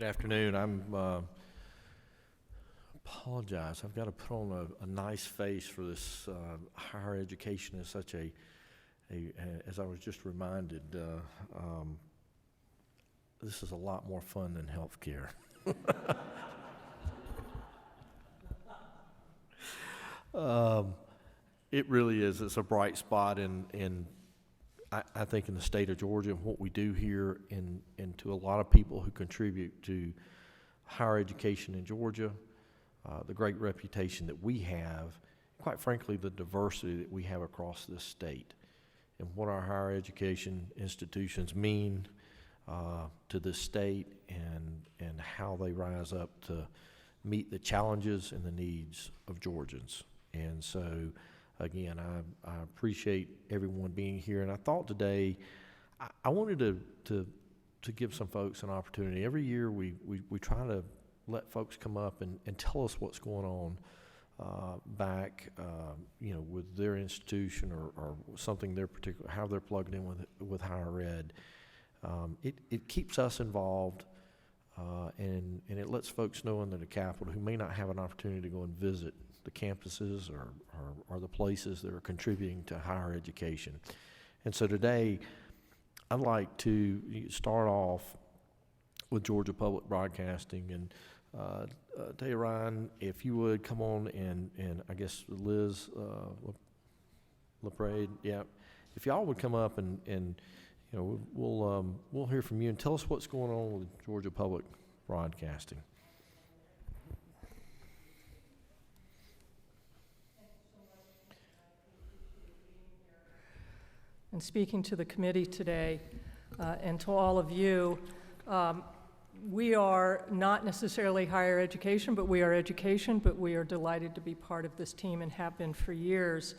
Good afternoon. Apologize. I've got to put on a nice face for this. Higher education is such as I was just reminded, this is a lot more fun than healthcare. It really is. It's a bright spot I think in the state of Georgia and what we do here and to a lot of people who contribute to higher education in Georgia, the great reputation that we have, quite frankly, the diversity that we have across this state and what our higher education institutions mean to this state and how they rise up to meet the challenges and the needs of Georgians. And so, again, I appreciate everyone being here. And I thought today, I wanted to give some folks an opportunity. Every year we try to let folks come up and tell us what's going on back, with their institution or something they're particular, how they're plugged in with higher ed. It keeps us involved, and it lets folks know in the Capitol who may not have an opportunity to go and visit the campuses or the places that are contributing to higher education. And so today, I'd like to start off with Georgia Public Broadcasting. And tell you, Ryan, if you would come on and I guess Liz LaPrade, yeah, if y'all would come up and we'll hear from you and tell us what's going on with Georgia Public Broadcasting. And speaking to the committee today and to all of you, we are not necessarily higher education, but we are education, but we are delighted to be part of this team and have been for years.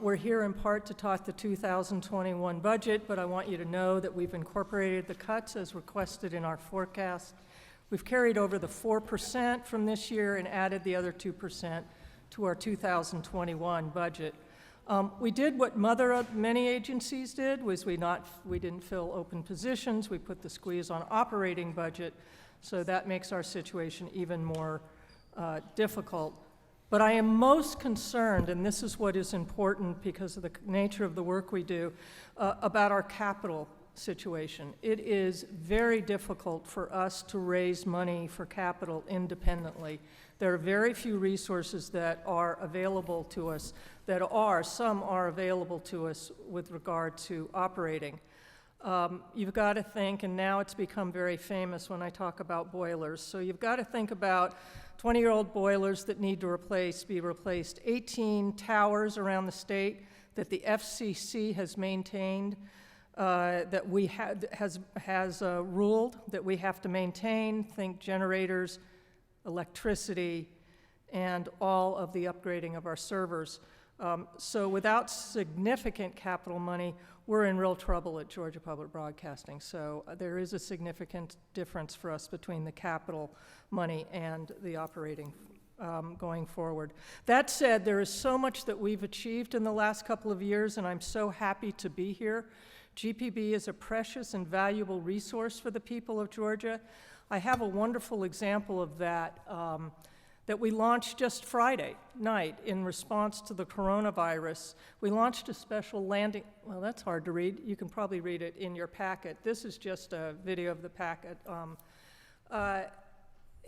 We're here in part to talk the 2021 budget, but I want you to know that we've incorporated the cuts as requested in our forecast. We've carried over the 4% from this year and added the other 2% to our 2021 budget. We did what many agencies did, was we didn't fill open positions. We put the squeeze on operating budget, so that makes our situation even more difficult. But I am most concerned, and this is what is important because of the nature of the work we do, about our capital situation. It is very difficult for us to raise money for capital independently. There are very few resources that are available to us, some are available to us with regard to operating. You've got to think, and now it's become very famous when I talk about boilers, so you've got to think about 20-year-old boilers that need to be replaced, 18 towers around the state that the FCC has maintained, that has ruled that we have to maintain, think generators, electricity, and all of the upgrading of our servers. So without significant capital money, we're in real trouble at Georgia Public Broadcasting. So there is a significant difference for us between the capital money and the operating going forward. That said, there is so much that we've achieved in the last couple of years, and I'm so happy to be here. GPB is a precious and valuable resource for the people of Georgia. I have a wonderful example of that that we launched just Friday night in response to the coronavirus. We launched a special landing, well, that's hard to read. You can probably read it in your packet. This is just a video of the packet.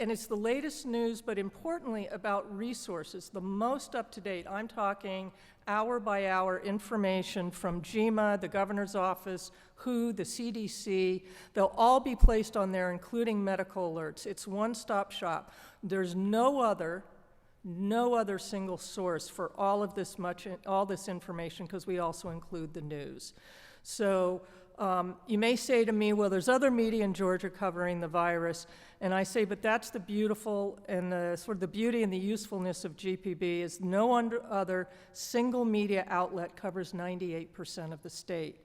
And it's the latest news, but importantly about resources, the most up-to-date. I'm talking hour-by-hour information from GMA, the governor's office, WHO, the CDC. They'll all be placed on there, including medical alerts. It's one-stop shop. There's no other single source for all this information, because we also include the news. So you may say to me, well, there's other media in Georgia covering the virus, and I say, but that's the beautiful and the sort of the beauty and the usefulness of GPB is no other single media outlet covers 98% of the state.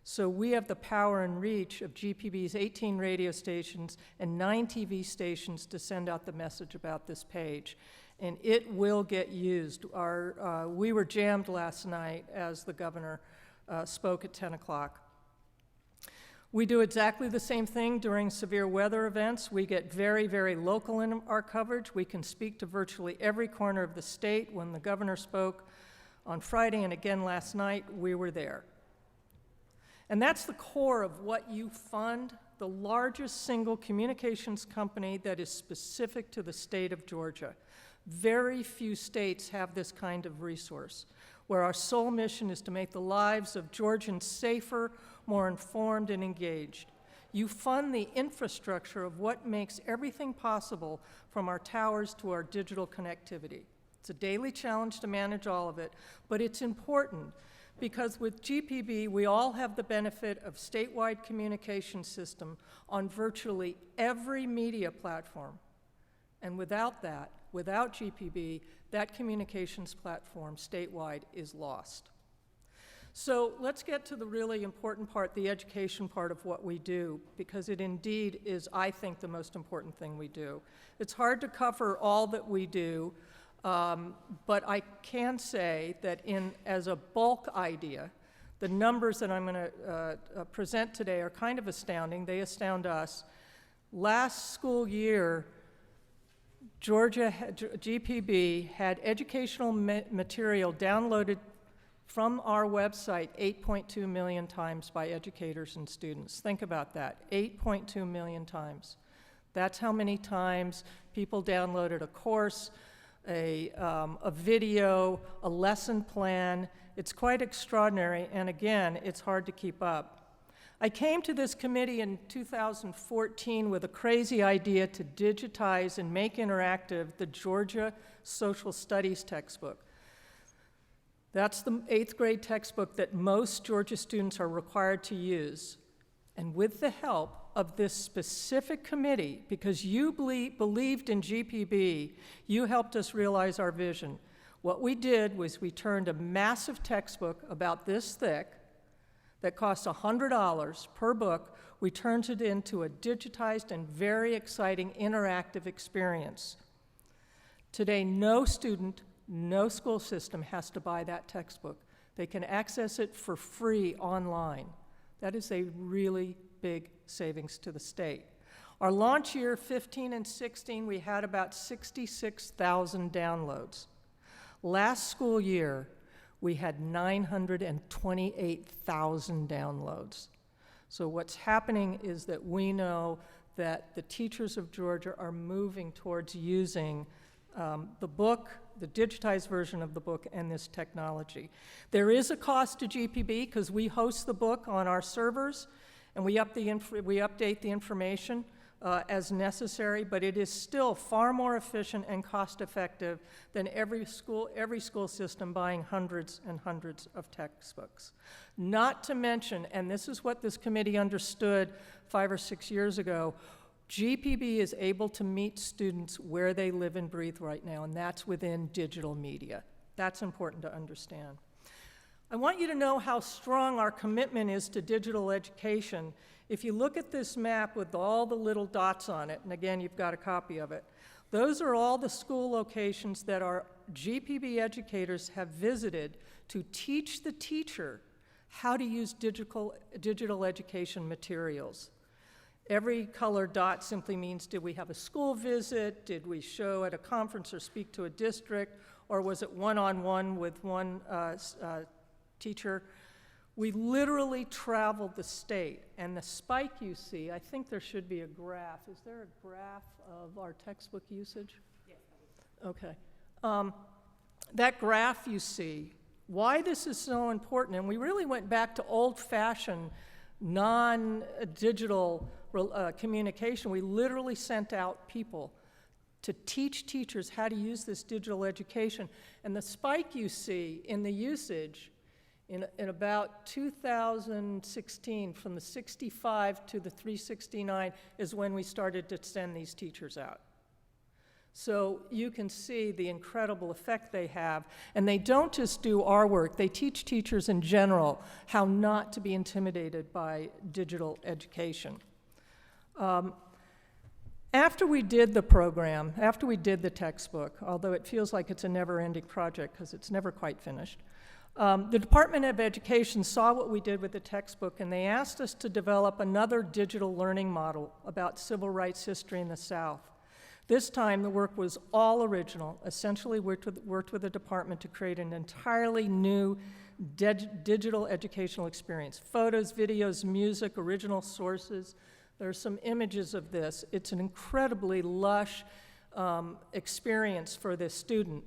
So we have the power and reach of GPB's 18 radio stations and 9 TV stations to send out the message about this page. And it will get used. We were jammed last night as the governor spoke at 10 o'clock. We do exactly the same thing during severe weather events. We get very, very local in our coverage. We can speak to virtually every corner of the state. When the governor spoke on Friday and again last night, we were there. And that's the core of what you fund, the largest single communications company that is specific to the state of Georgia. Very few states have this kind of resource, where our sole mission is to make the lives of Georgians safer, more informed, and engaged. You fund the infrastructure of what makes everything possible, from our towers to our digital connectivity. It's a daily challenge to manage all of it, but it's important because with GPB, we all have the benefit of statewide communication system on virtually every media platform. And without that, without GPB, that communications platform statewide is lost. So let's get to the really important part, the education part of what we do, because it indeed is, I think, the most important thing we do. It's hard to cover all that we do, but I can say that as a bulk idea, the numbers that I'm going to present today are kind of astounding. They astound us. Last school year, GPB had educational material downloaded from our website 8.2 million times by educators and students. Think about that, 8.2 million times. That's how many times people downloaded a course, a video, a lesson plan. It's quite extraordinary, and again, it's hard to keep up. I came to this committee in 2014 with a crazy idea to digitize and make interactive the Georgia Social Studies textbook. That's the 8th grade textbook that most Georgia students are required to use. And with the help of this specific committee, because you believed in GPB, you helped us realize our vision. What we did was we turned a massive textbook about this thick that costs $100 per book, we turned it into a digitized and very exciting interactive experience. Today, no student, no school system has to buy that textbook. They can access it for free online. That is a really big savings to the state. Our launch year, 15 and 16, we had about 66,000 downloads. Last school year, we had 928,000 downloads. So what's happening is that we know that the teachers of Georgia are moving towards using the book, the digitized version of the book, and this technology. There is a cost to GPB because we host the book on our servers and we update the information as necessary, but it is still far more efficient and cost-effective than every school system buying hundreds and hundreds of textbooks. Not to mention, and this is what this committee understood 5 or 6 years ago, GPB is able to meet students where they live and breathe right now, and that's within digital media. That's important to understand. I want you to know how strong our commitment is to digital education. If you look at this map with all the little dots on it, and again, you've got a copy of it, those are all the school locations that our GPB educators have visited to teach the teacher how to use digital education materials. Every colored dot simply means, did we have a school visit? Did we show at a conference or speak to a district? Or was it one-on-one with one teacher? We literally traveled the state. And the spike you see, I think there should be a graph. Is there a graph of our textbook usage? Yes. Okay. That graph you see, why this is so important, and we really went back to old-fashioned, non-digital communication. We literally sent out people to teach teachers how to use this digital education. And the spike you see in the usage in about 2016, from the 65 to the 369, is when we started to send these teachers out. So you can see the incredible effect they have. And they don't just do our work, they teach teachers in general how not to be intimidated by digital education. After we did the program, after we did the textbook, although it feels like it's a never-ending project because it's never quite finished, The Department of Education saw what we did with the textbook, and they asked us to develop another digital learning model about civil rights history in the South. This time, the work was all original, essentially worked with the department to create an entirely new digital educational experience. Photos, videos, music, original sources. There are some images of this. It's an incredibly lush experience for the student.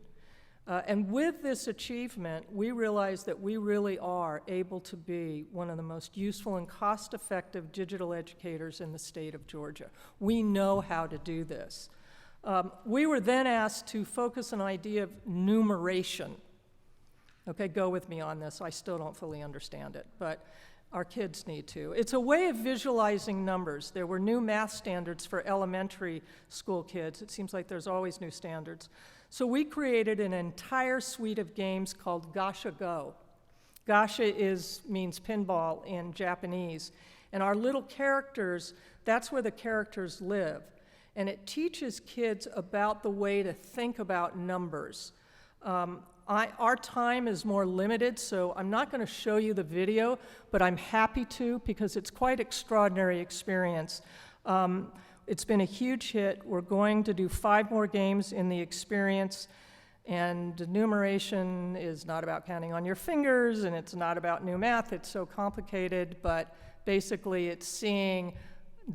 And with this achievement, we realized that we really are able to be one of the most useful and cost-effective digital educators in the state of Georgia. We know how to do this. We were then asked to focus on an idea of numeration. Okay, go with me on this. I still don't fully understand it, but our kids need to. It's a way of visualizing numbers. There were new math standards for elementary school kids. It seems like there's always new standards. So we created an entire suite of games called Gacha Go. Gacha means pinball in Japanese. And our little characters, that's where the characters live. And it teaches kids about the way to think about numbers. Our time is more limited, so I'm not going to show you the video, but I'm happy to because it's quite extraordinary experience. It's been a huge hit. We're going to do 5 more games in the experience, and numeration is not about counting on your fingers, and it's not about new math. It's so complicated, but basically it's seeing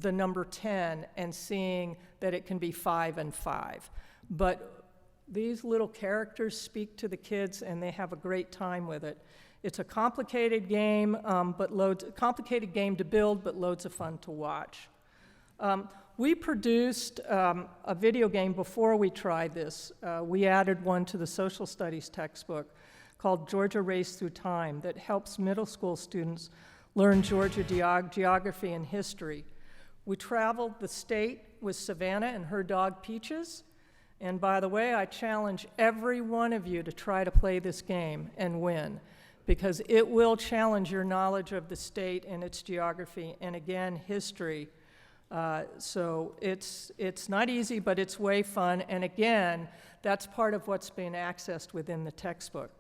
the number 10 and seeing that it can be 5 and 5. But these little characters speak to the kids, and they have a great time with it. It's a complicated game, complicated game to build, but loads of fun to watch. We produced a video game before we tried this. We added one to the social studies textbook called Georgia Race Through Time that helps middle school students learn Georgia geography and history. We traveled the state with Savannah and her dog Peaches. And by the way, I challenge every one of you to try to play this game and win, because it will challenge your knowledge of the state and its geography, and again, history. So it's not easy, but it's way fun. And again, that's part of what's being accessed within the textbook.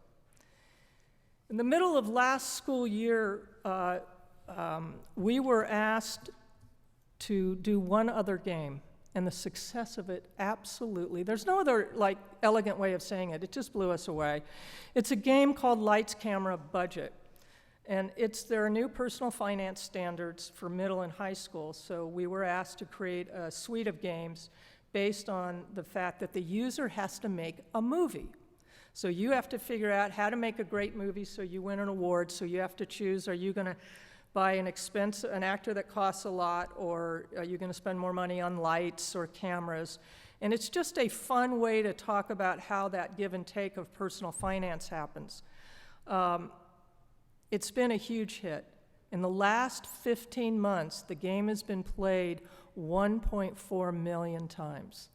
In the middle of last school year, we were asked to do one other game, and the success of it, absolutely. There's no other elegant way of saying it. It just blew us away. It's a game called Lights, Camera, Budget. And there are new personal finance standards for middle and high school, so we were asked to create a suite of games based on the fact that the user has to make a movie. So you have to figure out how to make a great movie so you win an award, so you have to choose, are you going to buy an actor that costs a lot, or are you going to spend more money on lights or cameras? And it's just a fun way to talk about how that give and take of personal finance happens. It's been a huge hit. In the last 15 months, the game has been played 1.4 million times.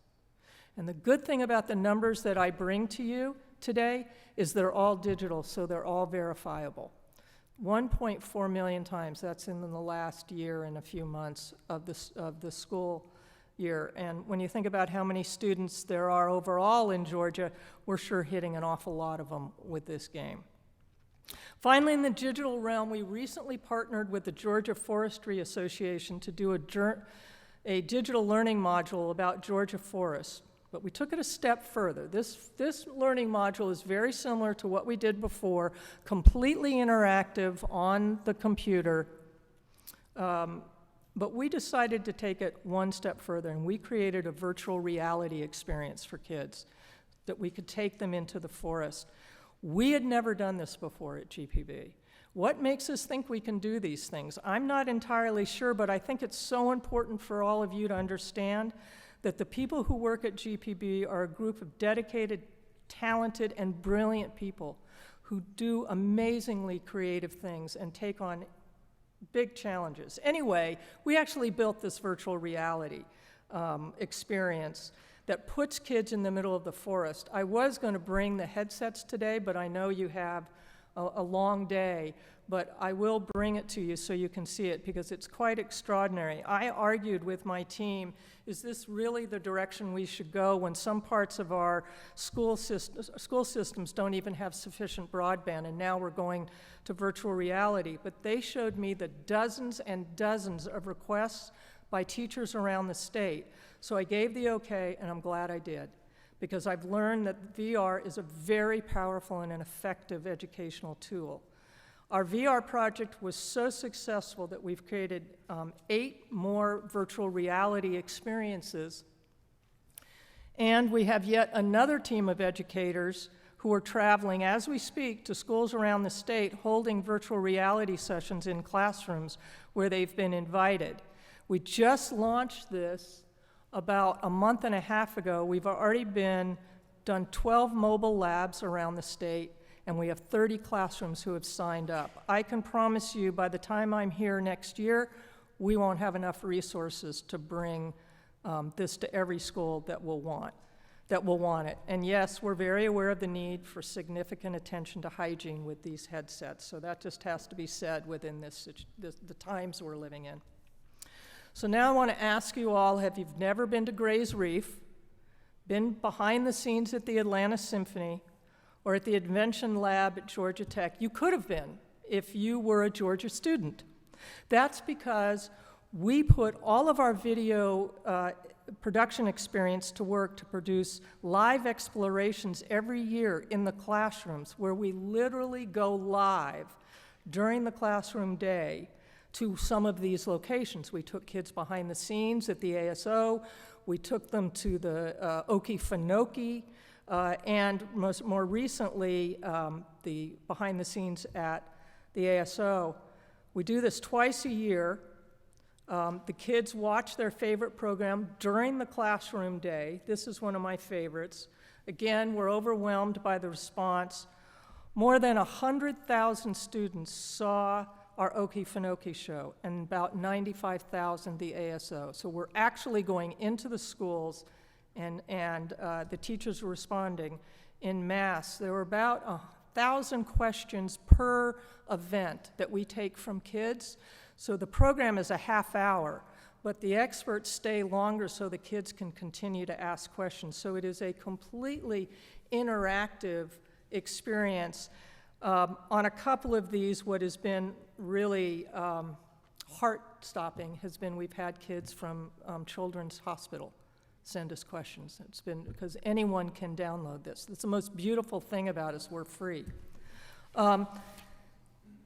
And the good thing about the numbers that I bring to you today is they're all digital, so they're all verifiable. 1.4 million times, that's in the last year and a few months of the school year. And when you think about how many students there are overall in Georgia, we're sure hitting an awful lot of them with this game. Finally, in the digital realm, we recently partnered with the Georgia Forestry Association to do a digital learning module about Georgia forests. But we took it a step further. This learning module is very similar to what we did before, completely interactive on the computer. But we decided to take it one step further, and we created a virtual reality experience for kids that we could take them into the forest. We had never done this before at GPB. What makes us think we can do these things? I'm not entirely sure, but I think it's so important for all of you to understand that the people who work at GPB are a group of dedicated, talented, and brilliant people who do amazingly creative things and take on big challenges. Anyway, we actually built this virtual reality experience that puts kids in the middle of the forest. I was going to bring the headsets today, but I know you have a long day. but I will bring it to you so you can see it because it's quite extraordinary. I argued with my team, is this really the direction we should go when some parts of our school systems don't even have sufficient broadband, and now we're going to virtual reality? But they showed me the dozens and dozens of requests by teachers around the state. So I gave the okay, and I'm glad I did, because I've learned that VR is a very powerful and an effective educational tool. Our VR project was so successful that we've created 8 more virtual reality experiences. And we have yet another team of educators who are traveling as we speak to schools around the state holding virtual reality sessions in classrooms where they've been invited. We just launched this about a month and a half ago. We've already done 12 mobile labs around the state, and we have 30 classrooms who have signed up. I can promise you by the time I'm here next year, we won't have enough resources to bring this to every school that will want it. And yes, we're very aware of the need for significant attention to hygiene with these headsets, so that just has to be said within the times we're living in. So now I want to ask you all, have you never been to Gray's Reef, been behind the scenes at the Atlanta Symphony, or at the Invention Lab at Georgia Tech? You could have been if you were a Georgia student. That's because we put all of our video production experience to work to produce live explorations every year in the classrooms where we literally go live during the classroom day to some of these locations. We took kids behind the scenes at the ASO, we took them to the Okefenokee, and more recently, the behind the scenes at the ASO. We do this twice a year. The kids watch their favorite program during the classroom day. This is one of my favorites. Again, we're overwhelmed by the response. More than 100,000 students saw our Okefenokee show, and about 95,000 the ASO. So we're actually going into the schools, and the teachers were responding in mass. There were about 1,000 questions per event that we take from kids. So the program is a half hour, but the experts stay longer so the kids can continue to ask questions. So it is a completely interactive experience. On a couple of these, what has been really heart-stopping has been we've had kids from Children's Hospital send us questions. It's been because anyone can download this. That's the most beautiful thing about us. We're free.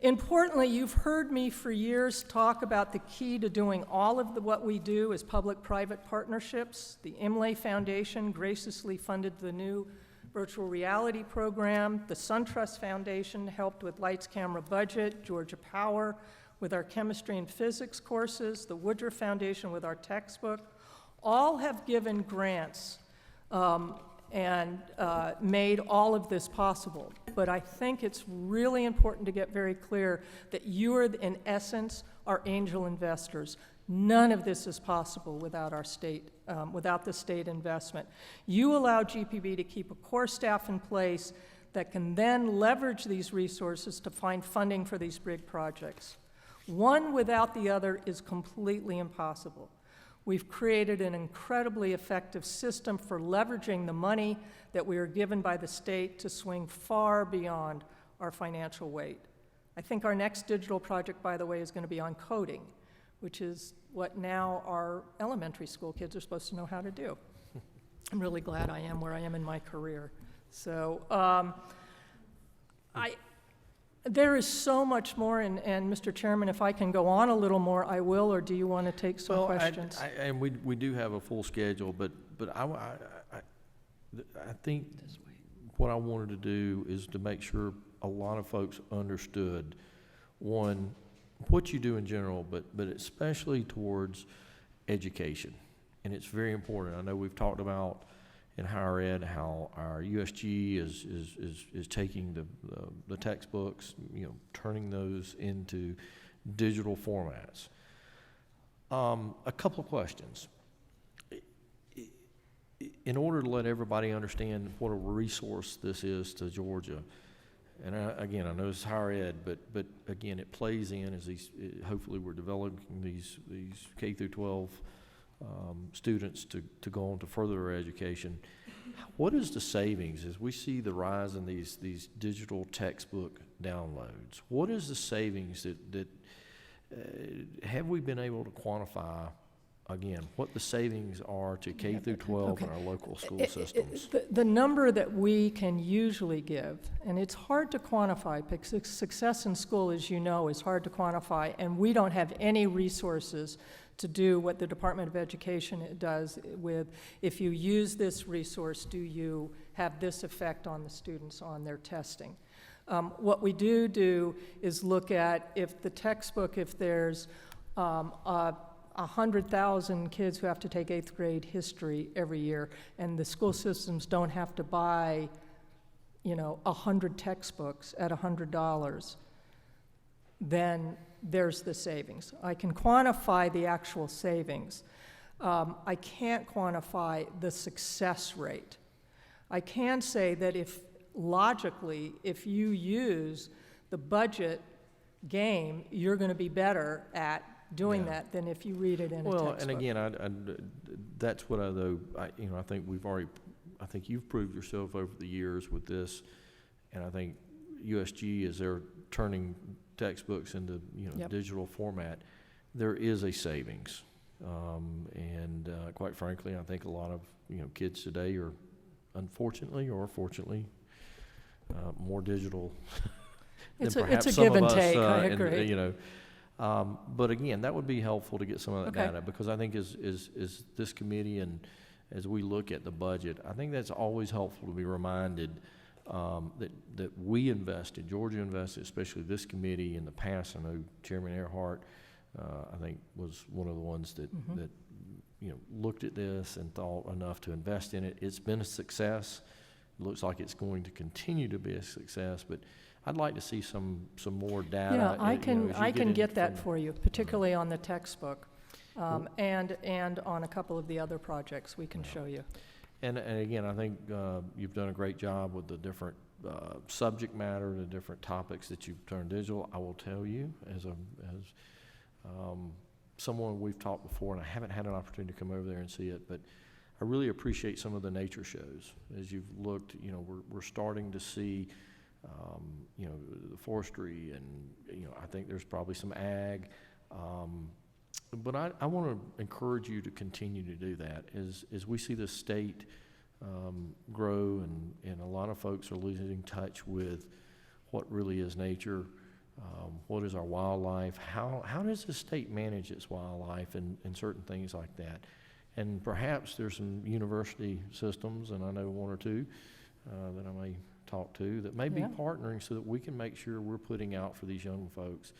Importantly, you've heard me for years talk about the key to doing all of what we do is public-private partnerships. The Imlay Foundation graciously funded the new virtual reality program. The SunTrust Foundation helped with Lights, Camera, Budget. Georgia Power with our chemistry and physics courses. The Woodruff Foundation with our textbook. All have given grants and made all of this possible. But I think it's really important to get very clear that you are, in essence, our angel investors. None of this is possible without our state, without the state investment. You allow GPB to keep a core staff in place that can then leverage these resources to find funding for these big projects. One without the other is completely impossible. We've created an incredibly effective system for leveraging the money that we are given by the state to swing far beyond our financial weight. I think our next digital project, by the way, is going to be on coding, which is what now our elementary school kids are supposed to know how to do. I'm really glad I am where I am in my career. So there is so much more, and Mr. Chairman, if I can go on a little more, I will, or do you want to take some questions? And we do have a full schedule, but I think what I wanted to do is to make sure a lot of folks understood, one, what you do in general, but especially towards education. And it's very important. I know we've talked about in higher ed how our USG is taking the textbooks, turning those into digital formats. A couple of questions. In order to let everybody understand what a resource this is to Georgia, And again, I know it's higher ed, but again, it plays in as hopefully we're developing these K through 12 students to go on to further their education. What is the savings as we see the rise in these digital textbook downloads? What is the savings that have we been able to quantify, again, what the savings are to K through 12 in our local school systems? The number that we can usually give, and it's hard to quantify, because success in school, as you know, is hard to quantify, and we don't have any resources to do what the Department of Education does with, if you use this resource, do you have this effect on the students on their testing? What we do is look at if the textbook, if there's 100,000 kids who have to take 8th grade history every year, and the school systems don't have to buy, 100 textbooks at $100, then there's the savings. I can quantify the actual savings. I can't quantify the success rate. I can say that logically, if you use the budget game, you're going to be better at doing that than if you read it in a textbook. Well, and again, that's what I think I think you've proved yourself over the years with this, and I think USG, as they're turning textbooks into digital format, there is a savings, and quite frankly, I think a lot of kids today are, unfortunately or fortunately, more digital than perhaps it's a give some and of us, take. I agree. But again, that would be helpful to get some of that data, because I think as this committee and as we look at the budget, I think that's always helpful to be reminded that we invested, Georgia invested, especially this committee in the past. I know Chairman Earhart, I think, was one of the ones that looked at this and thought enough to invest in it. It's been a success. It looks like it's going to continue to be a success, but I'd like to see some more data. Yeah, I can get that for you, particularly on the textbook, and on a couple of the other projects we can show you. And again, I think you've done a great job with the different subject matter, the different topics that you've turned digital. I will tell you, as someone we've talked before, and I haven't had an opportunity to come over there and see it, but I really appreciate some of the nature shows. As you've looked, we're starting to see, the forestry, and I think there's probably some ag. But I want to encourage you to continue to do that as we see the state grow, and a lot of folks are losing touch with what really is nature, what is our wildlife, how does the state manage its wildlife, and certain things like that. And perhaps there's some university systems, and I know one or two that I may talk to, that may be partnering so that we can make sure we're putting out for these young folks,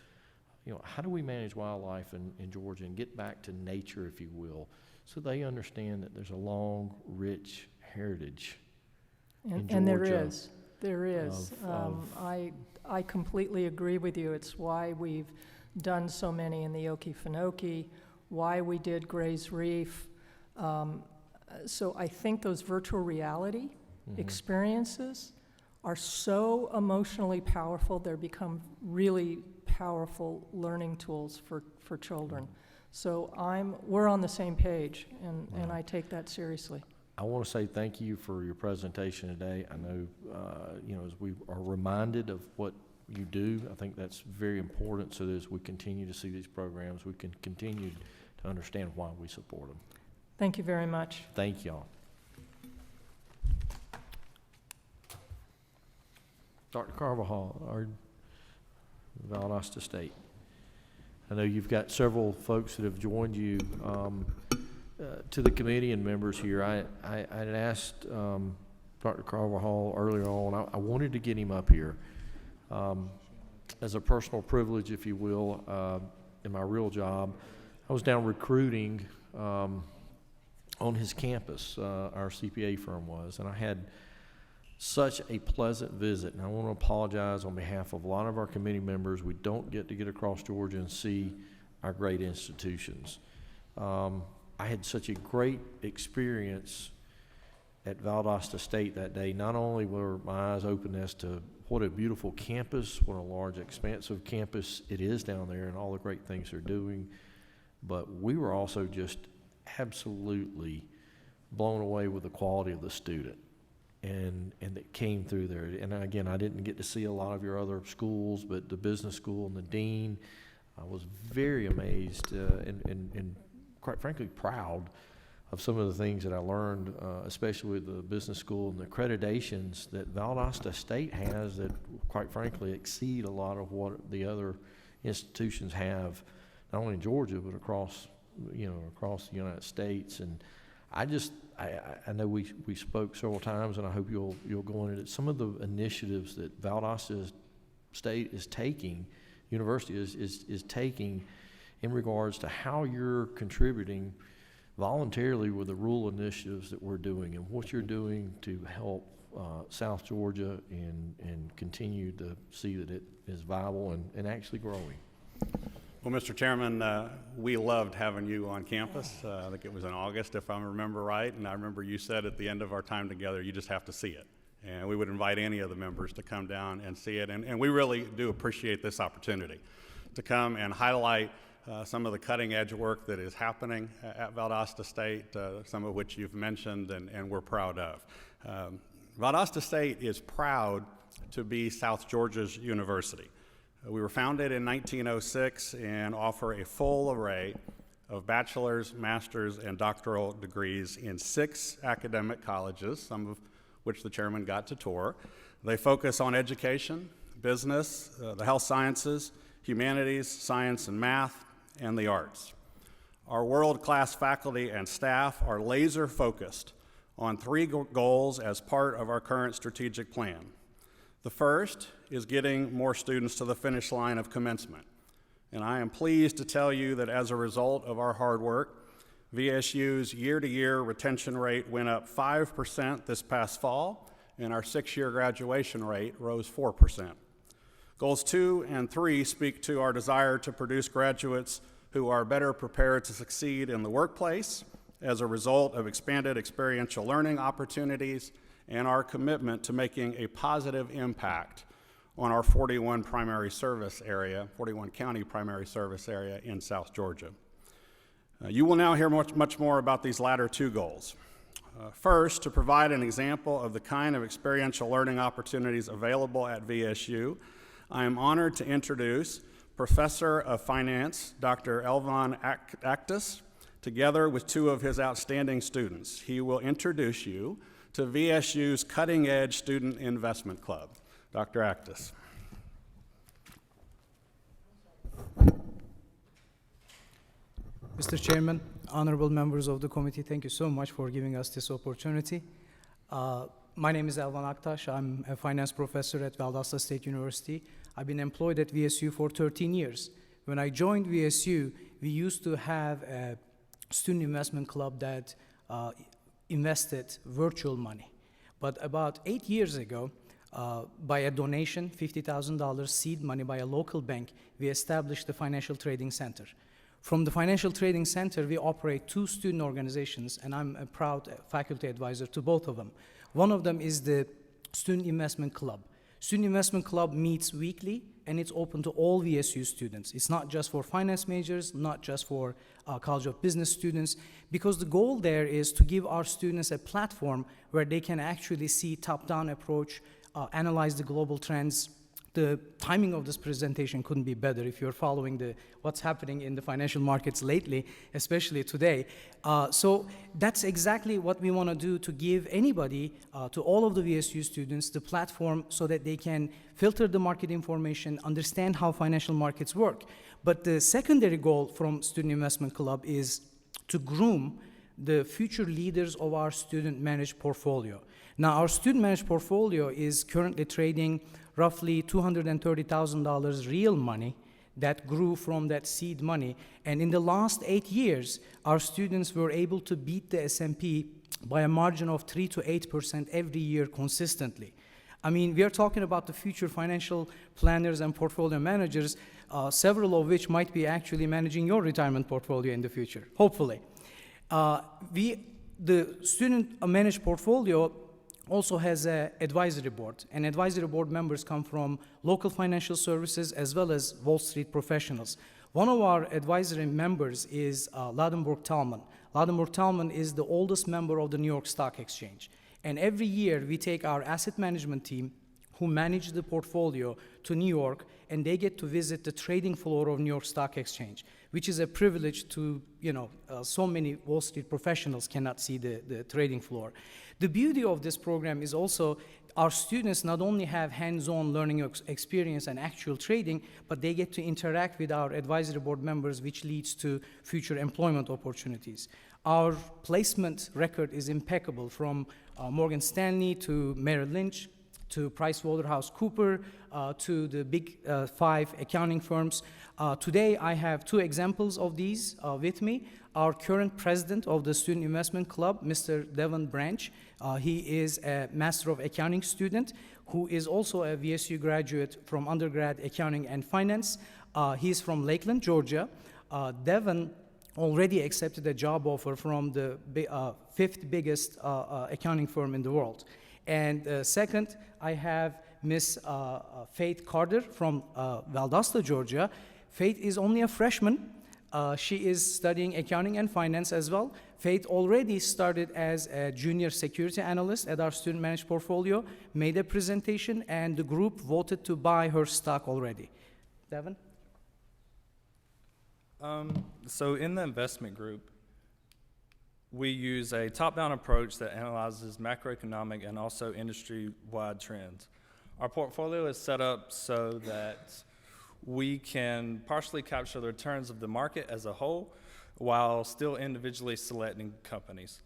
how do we manage wildlife in Georgia and get back to nature, if you will, so they understand that there's a long, rich heritage in Georgia. And there is. I completely agree with you. It's why we've done so many in the Okefenokee, why we did Gray's Reef. So I think those virtual reality experiences are so emotionally powerful. They're become really powerful learning tools for children. So we're on the same page, and I take that seriously. I want to say thank you for your presentation today. I know, as we are reminded of what you do, I think that's very important, so that as we continue to see these programs, we can continue to understand why we support them. Thank you very much. Thank y'all. Dr. Carvajal, our Valdosta State. I know you've got several folks that have joined you to the committee and members here. I had asked Dr. Carvajal earlier on, I wanted to get him up here as a personal privilege, if you will, in my real job. I was down recruiting on his campus, our CPA firm was, and I had such a pleasant visit, and I want to apologize on behalf of a lot of our committee members. We don't get across Georgia and see our great institutions. I had such a great experience at Valdosta State that day. Not only were my eyes open as to what a beautiful campus, what a large, expansive campus it is down there, and all the great things they're doing. But we were also just absolutely blown away with the quality of the student and that came through there. And again, I didn't get to see a lot of your other schools, but the business school and the dean, I was very amazed and quite frankly proud of some of the things that I learned, especially with the business school and the accreditations that Valdosta State has that quite frankly exceed a lot of what the other institutions have, not only in Georgia, but across the United States. And I know we spoke several times, and I hope you'll go into it. Some of the initiatives that Valdosta State is taking, university is taking in regards to how you're contributing voluntarily with the rural initiatives that we're doing and what you're doing to help South Georgia and continue to see that it is viable and actually growing. Well, Mr. Chairman, we loved having you on campus. I think it was in August, if I remember right, and I remember you said at the end of our time together, you just have to see it. And we would invite any of the members to come down and see it, and we really do appreciate this opportunity to come and highlight some of the cutting-edge work that is happening at Valdosta State, some of which you've mentioned and we're proud of. Valdosta State is proud to be South Georgia's university. We were founded in 1906 and offer a full array of bachelor's, master's, and doctoral degrees in 6 academic colleges, some of which the chairman got to tour. They focus on education, business, the health sciences, humanities, science and math, and the arts. Our world-class faculty and staff are laser-focused on 3 goals as part of our current strategic plan. The first is getting more students to the finish line of commencement. And I am pleased to tell you that as a result of our hard work, VSU's year-to-year retention rate went up 5% this past fall, and our 6-year graduation rate rose 4%. Goals 2 and 3 speak to our desire to produce graduates who are better prepared to succeed in the workplace as a result of expanded experiential learning opportunities and our commitment to making a positive impact on our 41 county primary service area in South Georgia. You will now hear much more about these latter 2 goals. First, to provide an example of the kind of experiential learning opportunities available at VSU, I am honored to introduce Professor of Finance, Dr. Elvan Actus, together with 2 of his outstanding students. He will introduce you to VSU's Cutting Edge Student Investment Club. Dr. Actus. Mr. Chairman, honorable members of the committee, thank you so much for giving us this opportunity. My name is Elvan Aktaş. I'm a finance professor at Valdosta State University. I've been employed at VSU for 13 years. When I joined VSU, we used to have a student investment club that invested virtual money. But about 8 years ago, by a donation, $50,000 seed money by a local bank, we established the Financial Trading Center. From the Financial Trading Center, we operate 2 student organizations, and I'm a proud faculty advisor to both of them. One of them is the Student Investment Club. Student Investment Club meets weekly, and it's open to all VSU students. It's not just for finance majors, not just for College of Business students, because the goal there is to give our students a platform where they can actually see top-down approach, analyze the global trends. The timing of this presentation couldn't be better if you're following what's happening in the financial markets lately, especially today. So that's exactly what we want to do, to give anybody, to all of the VSU students, the platform so that they can filter the market information, understand how financial markets work. But the secondary goal from Student Investment Club is to groom the future leaders of our student managed portfolio. Now, our student managed portfolio is currently trading roughly $230,000 real money that grew from that seed money. And in the last 8 years, our students were able to beat the S&P by a margin of 3 to 8% every year consistently. I mean, we are talking about the future financial planners and portfolio managers, several of which might be actually managing your retirement portfolio in the future, hopefully. The student managed portfolio also has an advisory board, and advisory board members come from local financial services as well as Wall Street professionals. One of our advisory members is Ladenburg Thalmann. Ladenburg Thalmann is the oldest member of the New York Stock Exchange. And every year we take our asset management team who manage the portfolio to New York, and they get to visit the trading floor of New York Stock Exchange, which is a privilege to, so many Wall Street professionals cannot see the trading floor. The beauty of this program is also our students not only have hands-on learning experience and actual trading, but they get to interact with our advisory board members, which leads to future employment opportunities. Our placement record is impeccable, from Morgan Stanley to Merrill Lynch, to PricewaterhouseCoopers, to the big 5 accounting firms. Today, I have 2 examples of these with me. Our current president of the Student Investment Club, Mr. Devon Branch, he is a Master of Accounting student who is also a VSU graduate from undergrad accounting and finance. He's from Lakeland, Georgia. Devon already accepted a job offer from the 5th biggest accounting firm in the world. And second, I have Miss Faith Carter from Valdosta, Georgia. Faith is only a freshman. She is studying accounting and finance as well. Faith already started as a junior security analyst at our student managed portfolio, made a presentation, and the group voted to buy her stock already. Devin? So in the investment group, we use a top-down approach that analyzes macroeconomic and also industry-wide trends. Our portfolio is set up so that we can partially capture the returns of the market as a whole while still individually selecting companies.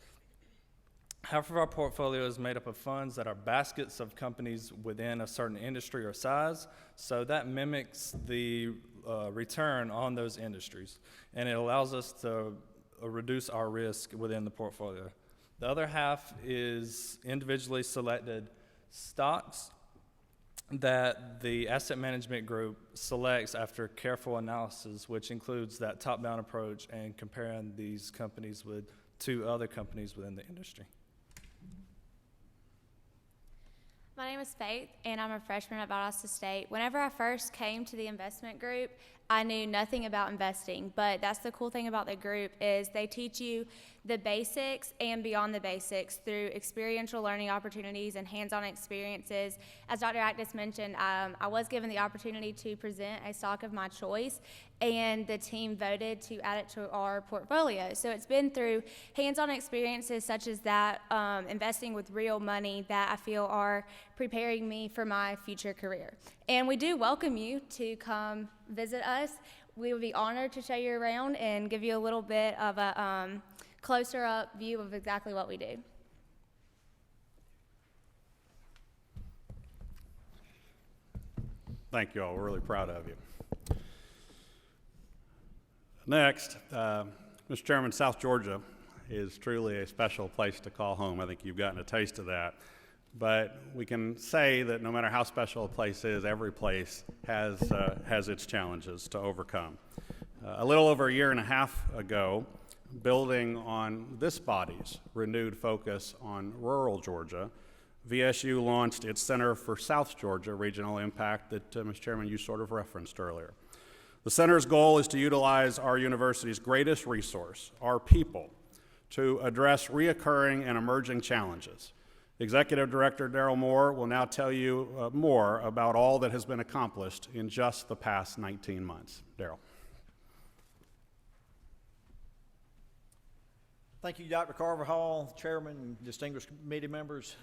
Half of our portfolio is made up of funds that are baskets of companies within a certain industry or size, so that mimics the return on those industries, and it allows us to reduce our risk within the portfolio. The other half is individually selected stocks that the asset management group selects after careful analysis, which includes that top-down approach and comparing these companies to other companies within the industry. My name is Faith, and I'm a freshman at Valdosta State. Whenever I first came to the investment group, I knew nothing about investing, but that's the cool thing about the group is they teach you the basics and beyond the basics through experiential learning opportunities and hands-on experiences. As Dr. Actis mentioned, I was given the opportunity to present a stock of my choice, and the team voted to add it to our portfolio. So it's been through hands-on experiences such as that, investing with real money, that I feel are preparing me for my future career. And we do welcome you to come visit us. We would be honored to show you around and give you a little bit of a closer up view of exactly what we do. Thank you all. We're really proud of you. Next, Mr. Chairman, South Georgia is truly a special place to call home. I think you've gotten a taste of that. But we can say that no matter how special a place is, every place has its challenges to overcome. A little over a year and a half ago, building on this body's renewed focus on rural Georgia, VSU launched its Center for South Georgia Regional Impact that, Mr. Chairman, you sort of referenced earlier. The center's goal is to utilize our university's greatest resource, our people, to address reoccurring and emerging challenges. Executive Director Daryl Moore will now tell you more about all that has been accomplished in just the past 19 months. Daryl. Thank you, Dr. Carvajal, Chairman, and distinguished committee members.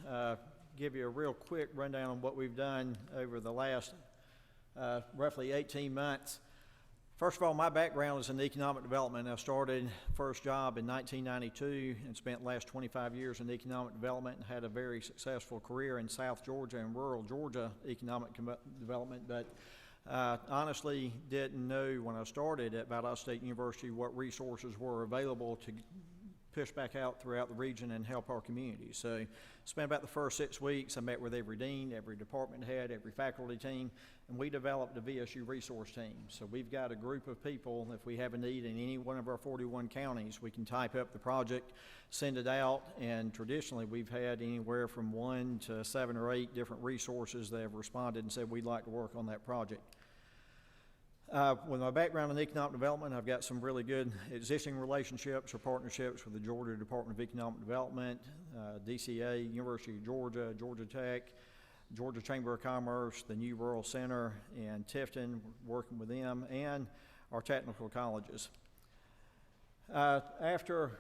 Give you a real quick rundown on what we've done over the last roughly 18 months. First of all, my background is in economic development. I started first job in 1992 and spent the last 25 years in economic development and had a very successful career in South Georgia and rural Georgia economic development, but honestly didn't know when I started at Valdosta State University what resources were available push back out throughout the region and help our community. So spent about the first 6 weeks. I met with every dean, every department head, every faculty team, and we developed a VSU resource team. So we've got a group of people. If we have a need in any one of our 41 counties, we can type up the project, send it out, and traditionally we've had anywhere from 1 to 7 or 8 different resources that have responded and said we'd like to work on that project. With my background in economic development, I've got some really good existing relationships or partnerships with the Georgia Department of Economic Development, DCA, University of Georgia, Georgia Tech, Georgia Chamber of Commerce, the New Rural Center, and Tifton, working with them, and our technical colleges. After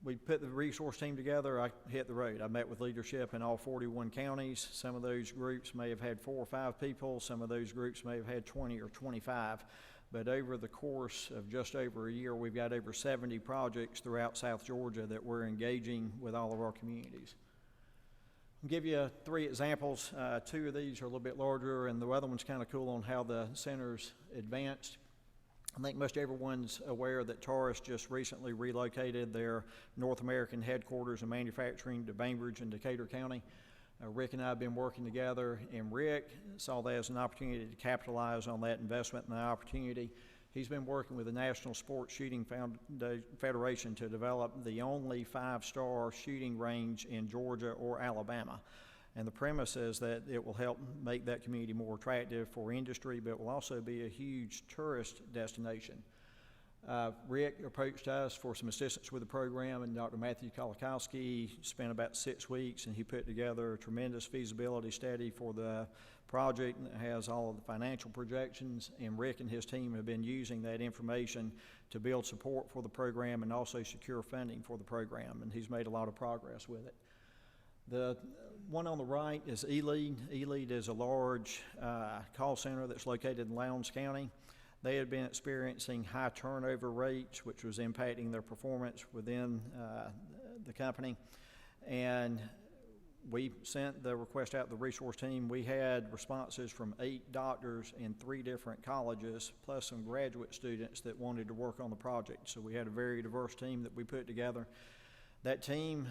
we put the resource team together, I hit the road. I met with leadership in all 41 counties. Some of those groups may have had 4 or 5 people. Some of those groups may have had 20 or 25. But over the course of just over a year, we've got over 70 projects throughout South Georgia that we're engaging with all of our communities. I'll give you 3 examples. 2 of these are a little bit larger, and the other one's kind of cool on how the center's advanced. I think most everyone's aware that Taurus just recently relocated their North American headquarters and manufacturing to Bainbridge in Decatur County. Rick and I have been working together, and Rick saw that as an opportunity to capitalize on that investment and the opportunity. He's been working with the National Sports Shooting Federation to develop the only 5-star shooting range in Georgia or Alabama. And the premise is that it will help make that community more attractive for industry, but will also be a huge tourist destination. Rick approached us for some assistance with the program, and Dr. Matthew Kolakowski spent about 6 weeks, and he put together a tremendous feasibility study for the project that has all of the financial projections, and Rick and his team have been using that information to build support for the program and also secure funding for the program, and he's made a lot of progress with it. The one on the right is eLead. eLead is a large call center that's located in Lowndes County. They had been experiencing high turnover rates, which was impacting their performance within the company. And we sent the request out to the resource team. We had responses from 8 doctors in 3 different colleges, plus some graduate students that wanted to work on the project. So we had a very diverse team that we put together. That team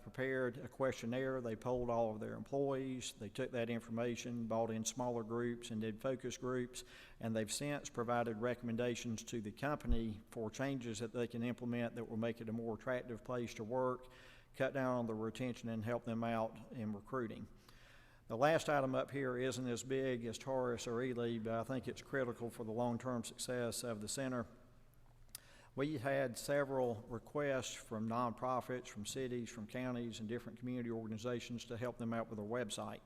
prepared a questionnaire. They polled all of their employees. They took that information, brought in smaller groups, and did focus groups. And they've since provided recommendations to the company for changes that they can implement that will make it a more attractive place to work, cut down on the retention, and help them out in recruiting. The last item up here isn't as big as Taurus or eLead, but I think it's critical for the long-term success of the center. We had several requests from nonprofits, from cities, from counties, and different community organizations to help them out with their website.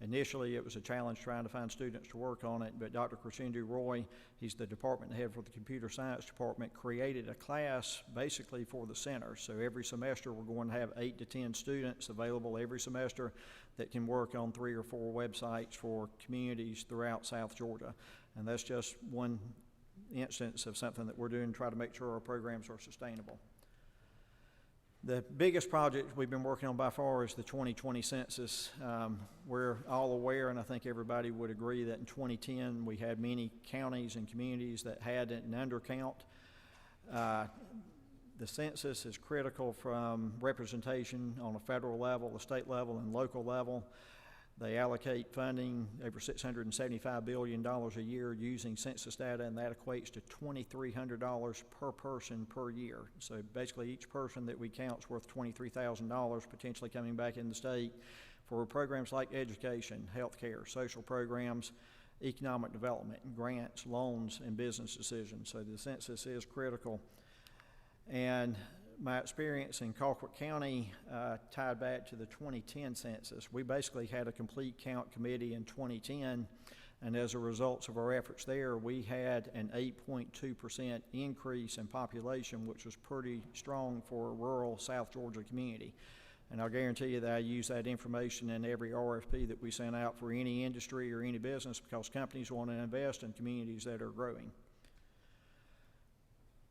Initially, it was a challenge trying to find students to work on it, but Dr. Crescendu Roy, he's the department head for the computer science department, created a class basically for the center. So every semester, we're going to have 8 to 10 students available every semester that can work on 3 or 4 websites for communities throughout South Georgia. And that's just one instance of something that we're doing to try to make sure our programs are sustainable. The biggest project we've been working on by far is the 2020 census. We're all aware, and I think everybody would agree, that in 2010 we had many counties and communities that had an undercount. The census is critical from representation on a federal level, a state level, and local level. They allocate funding over $675 billion a year using census data, and that equates to $2,300 per person per year. So basically each person that we count is worth $23,000 potentially coming back in the state for programs like education, healthcare, social programs, economic development, grants, loans, and business decisions. So the census is critical. And my experience in Colquitt County tied back to the 2010 census. We basically had a complete count committee in 2010, and as a result of our efforts there, we had an 8.2% increase in population, which was pretty strong for a rural South Georgia community. And I'll guarantee you that I use that information in every RFP that we send out for any industry or any business, because companies want to invest in communities that are growing.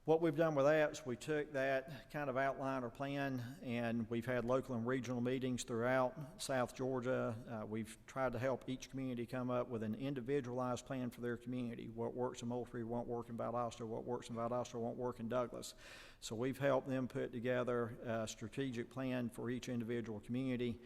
What we've done with that is we took that kind of outline or plan, and we've had local and regional meetings throughout South Georgia. We've tried to help each community come up with an individualized plan for their community. What works in Moultrie won't work in Valdosta, what works in Valdosta won't work in Douglas. So we've helped them put together a strategic plan for each individual community.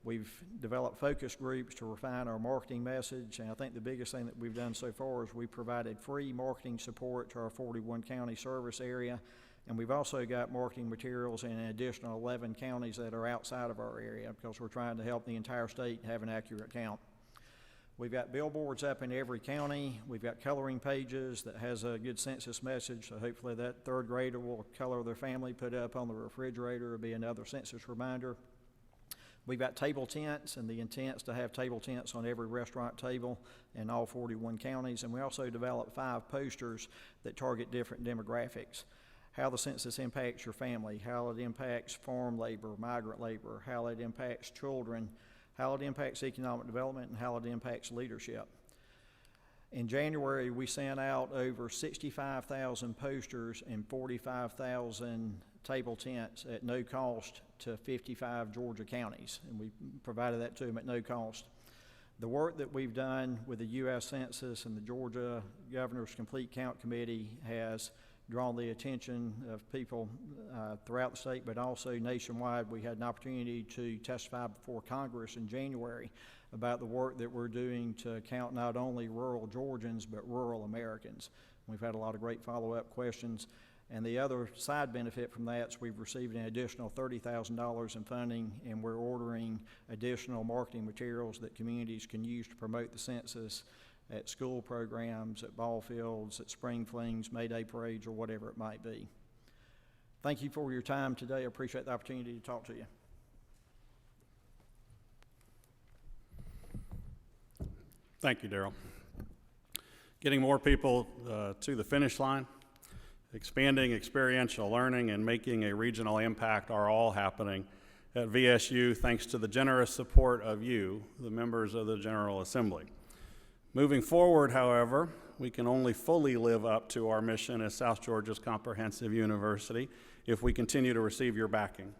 We've developed focus groups to refine our marketing message, and I think the biggest thing that we've done so far is we provided free marketing support to our 41 county service area, and we've also got marketing materials in an additional 11 counties that are outside of our area because we're trying to help the entire state have an accurate count. We've got billboards up in every county. We've got coloring pages that has a good census message, so hopefully that third grader will color their family, put it up on the refrigerator. It'll be another census reminder. We've got table tents, and the intent is to have table tents on every restaurant table in all 41 counties. And we also developed 5 posters that target different demographics. How the census impacts your family, how it impacts farm labor, migrant labor, how it impacts children, how it impacts economic development, and how it impacts leadership. In January, we sent out over 65,000 posters and 45,000 table tents at no cost to 55 Georgia counties, and we provided that to them at no cost. The work that we've done with the U.S. Census and the Georgia Governor's Complete Count Committee has drawn the attention of people throughout the state, but also nationwide. We had an opportunity to testify before Congress in January about the work that we're doing to count not only rural Georgians, but rural Americans. We've had a lot of great follow-up questions. And the other side benefit from that is we've received an additional $30,000 in funding, and we're ordering additional marketing materials that communities can use to promote the census at school programs, at ball fields, at spring flings, May Day parades, or whatever it might be. Thank you for your time today. I appreciate the opportunity to talk to you. Thank you, Darrell. Getting more people to the finish line, expanding experiential learning, and making a regional impact are all happening at VSU thanks to the generous support of you, the members of the General Assembly. Moving forward, however, we can only fully live up to our mission as South Georgia's comprehensive university if we continue to receive your backing.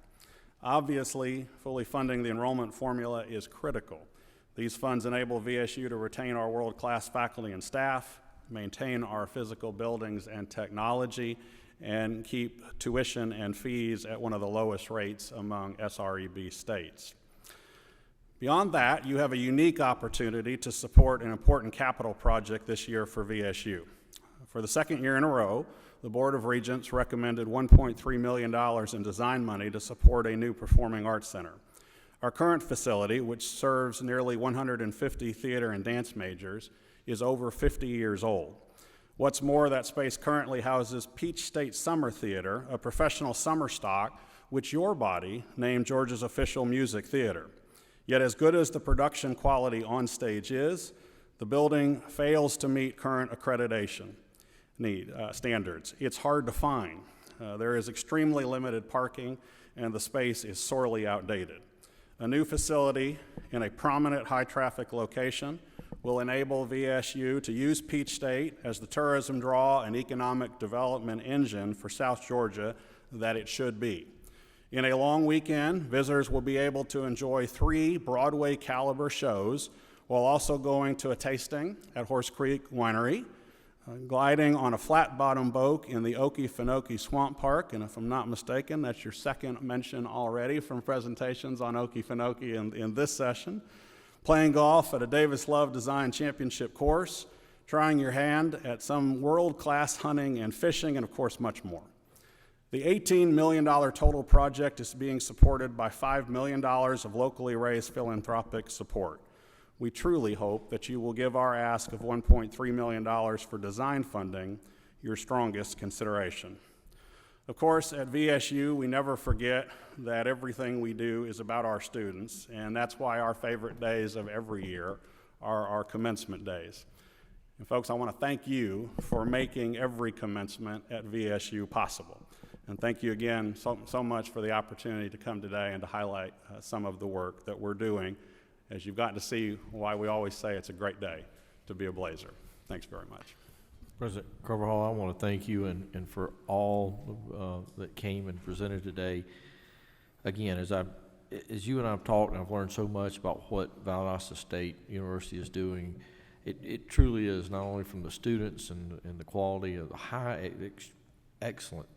Obviously, fully funding the enrollment formula is critical. These funds enable VSU to retain our world-class faculty and staff, maintain our physical buildings and technology, and keep tuition and fees at one of the lowest rates among SREB states. Beyond that, you have a unique opportunity to support an important capital project this year for VSU. For the second year in a row, the Board of Regents recommended $1.3 million in design money to support a new performing arts center. Our current facility, which serves nearly 150 theater and dance majors, is over 50 years old. What's more, that space currently houses Peach State Summer Theater, a professional summer stock, which your body named Georgia's official music theater. Yet as good as the production quality on stage is, the building fails to meet current accreditation standards. It's hard to find. There is extremely limited parking, and the space is sorely outdated. A new facility in a prominent high-traffic location will enable VSU to use Peach State as the tourism draw and economic development engine for South Georgia that it should be. In a long weekend, visitors will be able to enjoy 3 Broadway-caliber shows while also going to a tasting at Horse Creek Winery, gliding on a flat-bottom boat in the Okefenokee Swamp Park, and if I'm not mistaken, that's your second mention already from presentations on Okefenokee in this session, playing golf at a Davis Love Design Championship course, trying your hand at some world-class hunting and fishing, and of course much more. The $18 million total project is being supported by $5 million of locally raised philanthropic support. We truly hope that you will give our ask of $1.3 million for design funding your strongest consideration. Of course, at VSU, we never forget that everything we do is about our students, and that's why our favorite days of every year are our commencement days. And folks, I want to thank you for making every commencement at VSU possible. And thank you again so much for the opportunity to come today and to highlight some of the work that we're doing, as you've gotten to see why we always say it's a great day to be a Blazer. Thanks very much. President Carvajal, I want to thank you and for all that came and presented today. Again, as you and I have talked, and I've learned so much about what Valdosta State University is doing. It truly is, not only from the students and the quality of the excellent,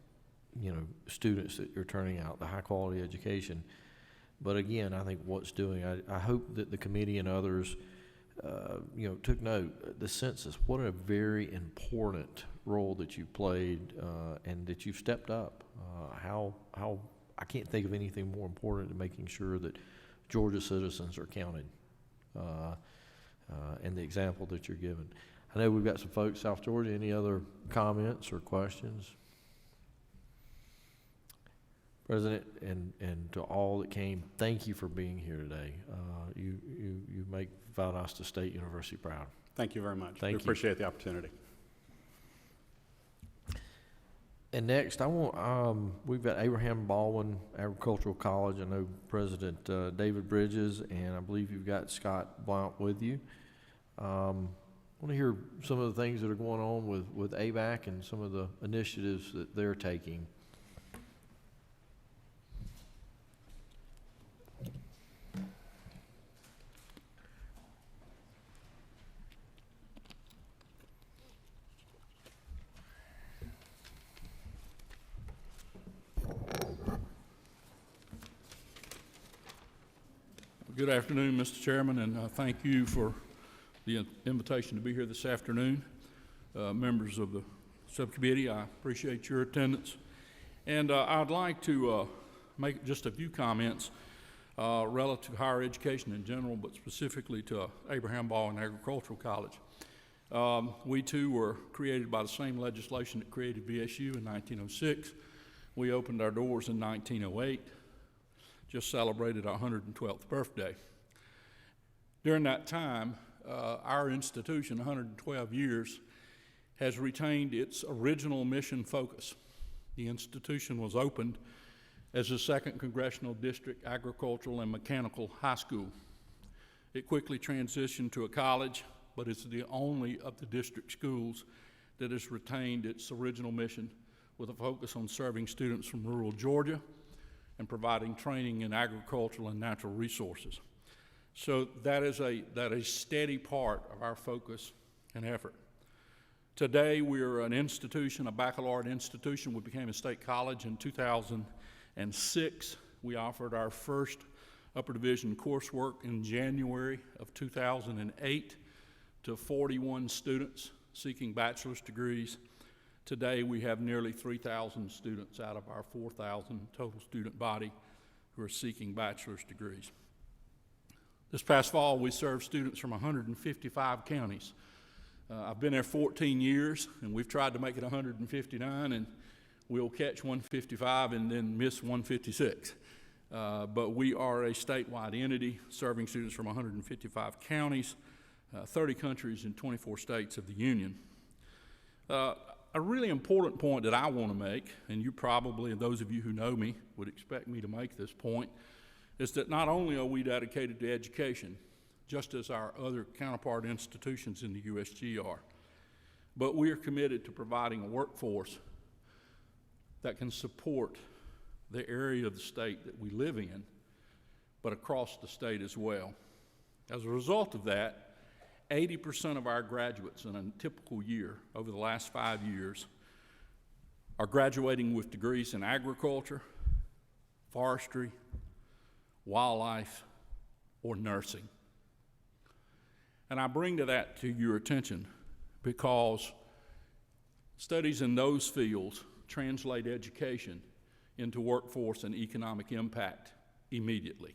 students that you're turning out, the high quality education. But again, I think what's doing, I hope that the committee and others, took note. The census, what a very important role that you played, and that you've stepped up. How I can't think of anything more important than making sure that Georgia citizens are counted, and the example that you're giving. I know we've got some folks South Georgia. Any other comments or questions? President, and to all that came, thank you for being here today. You make Valdosta State University proud. Thank you very much. Thank you. We appreciate the opportunity. And next, we've got Abraham Baldwin Agricultural College. I know President David Bridges, and I believe you've got Scott Blount with you. I want to hear some of the things that are going on with ABAC and some of the initiatives that they're taking. Good afternoon, Mr. Chairman, and thank you for the invitation to be here this afternoon. Members of the subcommittee, I appreciate your attendance. And I'd like to make just a few comments relative to higher education in general, but specifically to Abraham Baldwin Agricultural College. We too were created by the same legislation that created VSU in 1906. We opened our doors in 1908. Just celebrated our 112th birthday. During that time, our institution, 112 years, has retained its original mission focus. The institution was opened as the 2nd Congressional District Agricultural and Mechanical High School. It quickly transitioned to a college, but it's the only of the district schools that has retained its original mission with a focus on serving students from rural Georgia and providing training in agricultural and natural resources. So that is a steady part of our focus and effort. Today we are an institution, a baccalaureate institution. We became a state college in 2006. We offered our first upper division coursework in January of 2008 to 41 students seeking bachelor's degrees. Today, we have nearly 3,000 students out of our 4,000 total student body who are seeking bachelor's degrees. This past fall, we served students from 155 counties. I've been there 14 years, and we've tried to make it 159, and we'll catch 155 and then miss 156. But we are a statewide entity serving students from 155 counties, 30 countries, and 24 states of the Union. A really important point that I want to make, and you probably, and those of you who know me, would expect me to make this point, is that not only are we dedicated to education, just as our other counterpart institutions in the USG are, but we are committed to providing a workforce that can support the area of the state that we live in, but across the state as well. As a result of that, 80% of our graduates in a typical year over the last 5 years are graduating with degrees in agriculture, forestry, wildlife, or nursing. And I bring that to your attention because studies in those fields translate education into workforce and economic impact immediately.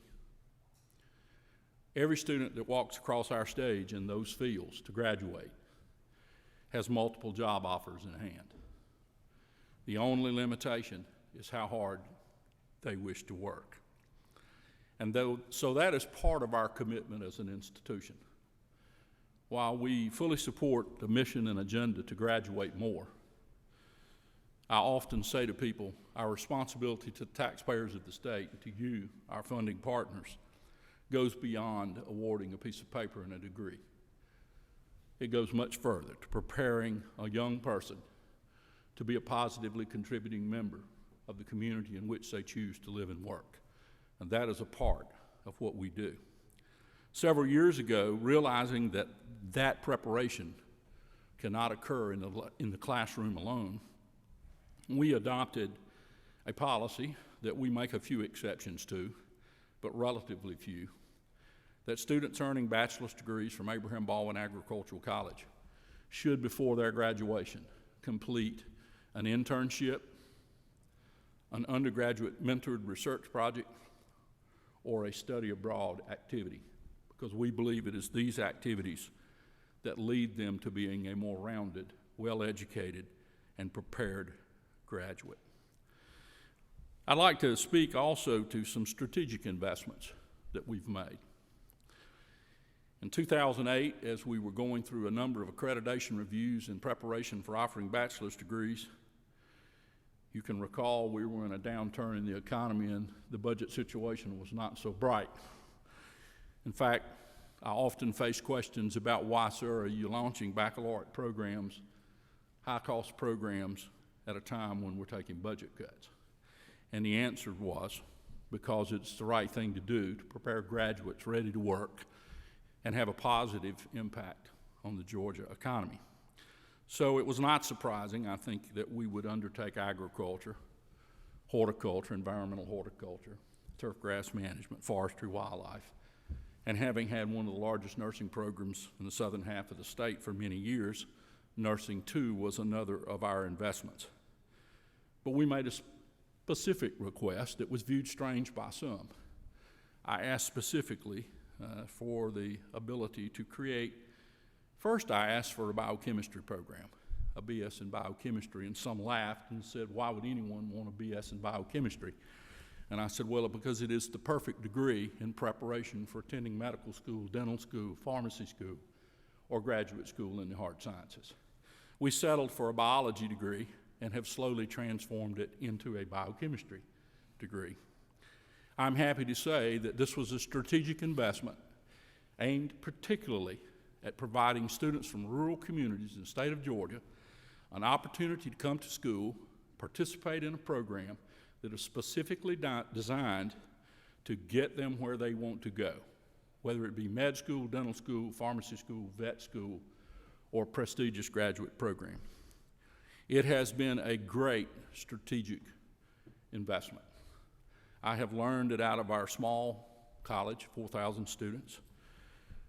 Every student that walks across our stage in those fields to graduate has multiple job offers in hand. The only limitation is how hard they wish to work. And so that is part of our commitment as an institution. While we fully support the mission and agenda to graduate more, I often say to people, our responsibility to the taxpayers of the state and to you, our funding partners, goes beyond awarding a piece of paper and a degree. it goes much further to preparing a young person to be a positively contributing member of the community in which they choose to live and work. And that is a part of what we do. Several years ago, realizing that that preparation cannot occur in the classroom alone, we adopted a policy that we make a few exceptions to, but relatively few, that students earning bachelor's degrees from Abraham Baldwin Agricultural College should, before their graduation, complete an internship, an undergraduate mentored research project, or a study abroad activity, because we believe it is these activities that lead them to being a more rounded, well-educated, and prepared graduate. I'd like to speak also to some strategic investments that we've made. In 2008, as we were going through a number of accreditation reviews in preparation for offering bachelor's degrees, you can recall we were in a downturn in the economy and the budget situation was not so bright. In fact, I often face questions about why, sir, are you launching baccalaureate programs, high-cost programs, at a time when we're taking budget cuts? And the answer was, because it's the right thing to do to prepare graduates ready to work and have a positive impact on the Georgia economy. So it was not surprising, I think, that we would undertake agriculture, horticulture, environmental horticulture, turf grass management, forestry, wildlife, and having had one of the largest nursing programs in the southern half of the state for many years, nursing too was another of our investments. But we made a specific request that was viewed strange by some. I asked specifically for the ability to create, first I asked for a biochemistry program, a BS in biochemistry, and some laughed and said, why would anyone want a BS in biochemistry? And I said, well, because it is the perfect degree in preparation for attending medical school, dental school, pharmacy school, or graduate school in the hard sciences. We settled for a biology degree and have slowly transformed it into a biochemistry degree. I'm happy to say that this was a strategic investment aimed particularly at providing students from rural communities in the state of Georgia an opportunity to come to school, participate in a program that is specifically designed to get them where they want to go, whether it be med school, dental school, pharmacy school, vet school, or prestigious graduate program. It has been a great strategic investment. I have learned that out of our small college, 4,000 students,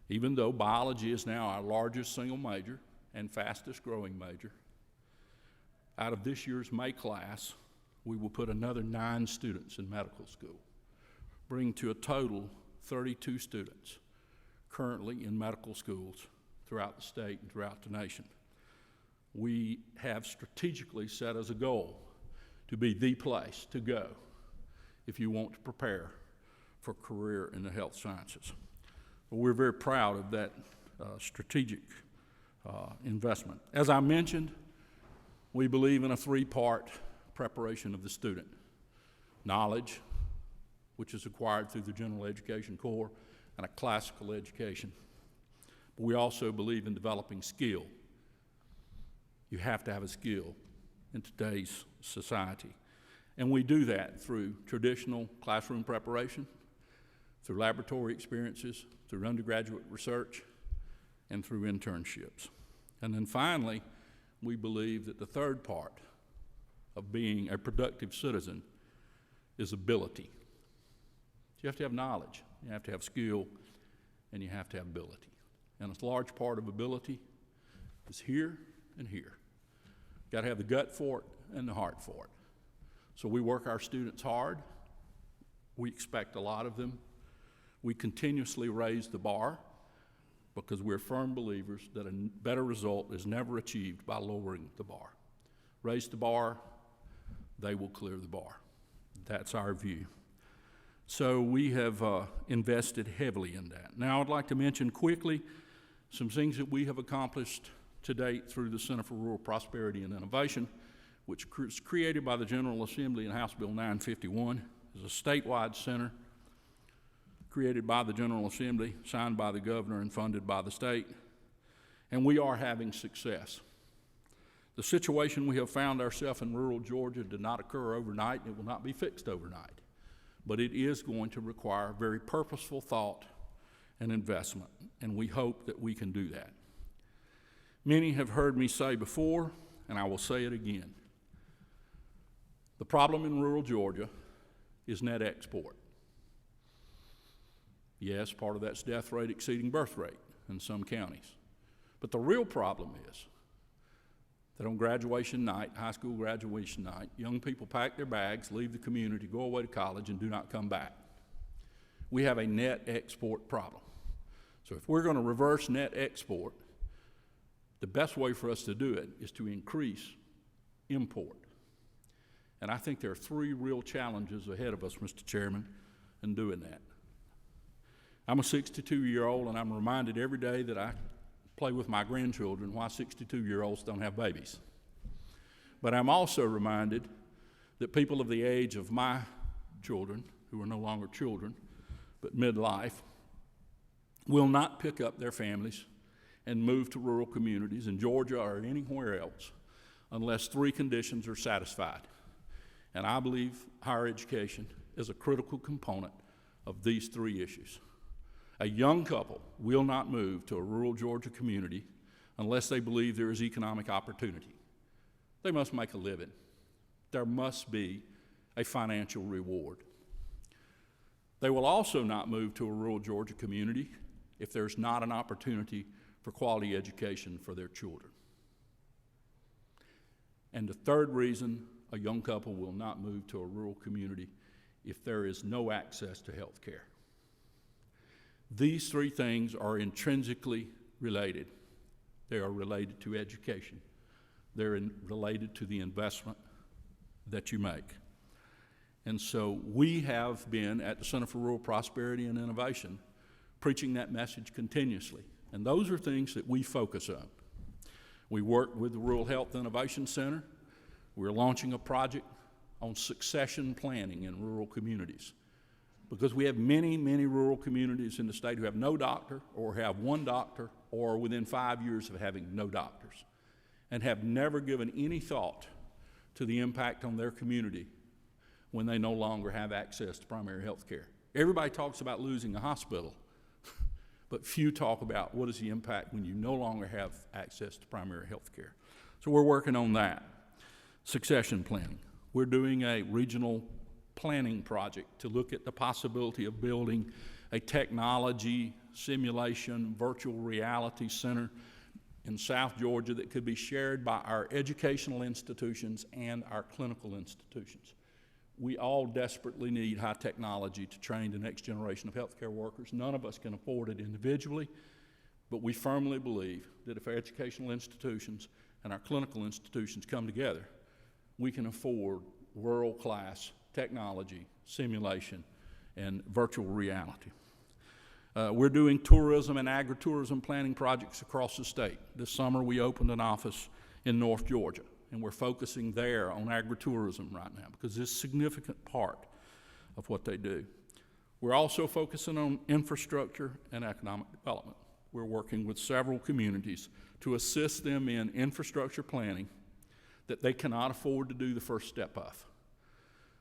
even though biology is now our largest single major and fastest growing major, out of this year's May class, we will put another 9 students in medical school, bringing to a total 32 students currently in medical schools throughout the state and throughout the nation. We have strategically set as a goal to be the place to go if you want to prepare for a career in the health sciences. But we're very proud of that strategic investment. As I mentioned, we believe in a 3-part preparation of the student. Knowledge, which is acquired through the general education core, and a classical education. But we also believe in developing skill. You have to have a skill in today's society. And we do that through traditional classroom preparation, through laboratory experiences, through undergraduate research, and through internships. And then finally, we believe that the third part of being a productive citizen is ability. You have to have knowledge, you have to have skill, and you have to have ability. And a large part of ability is here and here. Got to have the gut for it and the heart for it. So we work our students hard. We expect a lot of them. We continuously raise the bar because we're firm believers that a better result is never achieved by lowering the bar. Raise the bar, they will clear the bar. That's our view. So we have invested heavily in that. Now I'd like to mention quickly some things that we have accomplished to date through the Center for Rural Prosperity and Innovation, which was created by the General Assembly in House Bill 951. It's a statewide center created by the General Assembly, signed by the governor, and funded by the state. and we are having success. The situation we have found ourselves in rural Georgia did not occur overnight, and it will not be fixed overnight. But it is going to require very purposeful thought and investment, and we hope that we can do that. Many have heard me say before, and I will say it again. The problem in rural Georgia is net export. Yes, part of that's death rate exceeding birth rate in some counties. But the real problem is that on graduation night, high school graduation night, young people pack their bags, leave the community, go away to college, and do not come back. We have a net export problem. So if we're going to reverse net export, the best way for us to do it is to increase import. And I think there are three real challenges ahead of us, Mr. Chairman, in doing that. I'm a 62-year-old, and I'm reminded every day that I play with my grandchildren why 62-year-olds don't have babies. But I'm also reminded that people of the age of my children, who are no longer children, but midlife, will not pick up their families and move to rural communities in Georgia or anywhere else unless three conditions are satisfied. And I believe higher education is a critical component of these three issues. A young couple will not move to a rural Georgia community unless they believe there is economic opportunity. They must make a living. There must be a financial reward. They will also not move to a rural Georgia community if there's not an opportunity for quality education for their children. And the third reason a young couple will not move to a rural community if there is no access to health care. These three things are intrinsically related. They are related to education. They're related to the investment that you make. And so we have been at the Center for Rural Prosperity and Innovation preaching that message continuously. And those are things that we focus on. We work with the Rural Health Innovation Center. We're launching a project on succession planning in rural communities, because we have many, many rural communities in the state who have no doctor or have one doctor or are within 5 years of having no doctors and have never given any thought to the impact on their community when they no longer have access to primary health care. Everybody talks about losing a hospital, but few talk about what is the impact when you no longer have access to primary health care. So we're working on that. Succession planning. We're doing a regional planning project to look at the possibility of building a technology, simulation, virtual reality center in South Georgia that could be shared by our educational institutions and our clinical institutions. We all desperately need high technology to train the next generation of healthcare workers. None of us can afford it individually, but we firmly believe that if our educational institutions and our clinical institutions come together, we can afford world-class technology, simulation, and virtual reality. We're doing tourism and agritourism planning projects across the state. This summer we opened an office in North Georgia, and we're focusing there on agritourism right now because it's a significant part of what they do. We're also focusing on infrastructure and economic development. We're working with several communities to assist them in infrastructure planning that they cannot afford to do the first step of.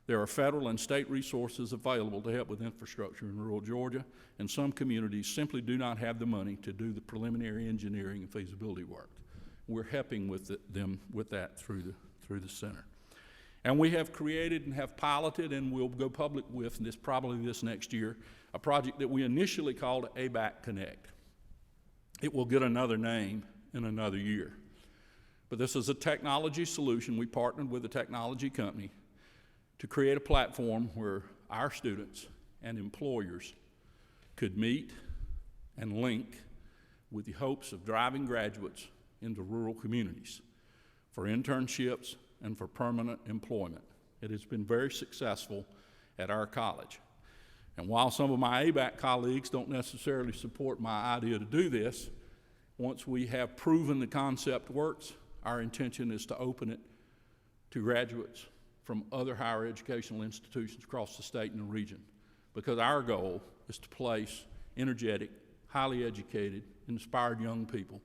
There are federal and state resources available to help with infrastructure in rural Georgia, and some communities simply do not have the money to do the preliminary engineering and feasibility work. We're helping with them with that through the center. And we have created and have piloted, and we'll go public with probably this next year, a project that we initially called ABAC Connect. It will get another name in another year. But this is a technology solution. We partnered with a technology company to create a platform where our students and employers could meet and link with the hopes of driving graduates into rural communities for internships and for permanent employment. It has been very successful at our college. And while some of my ABAC colleagues don't necessarily support my idea to do this, once we have proven the concept works, our intention is to open it to graduates from other higher educational institutions across the state and the region, because our goal is to place energetic, highly educated, inspired young people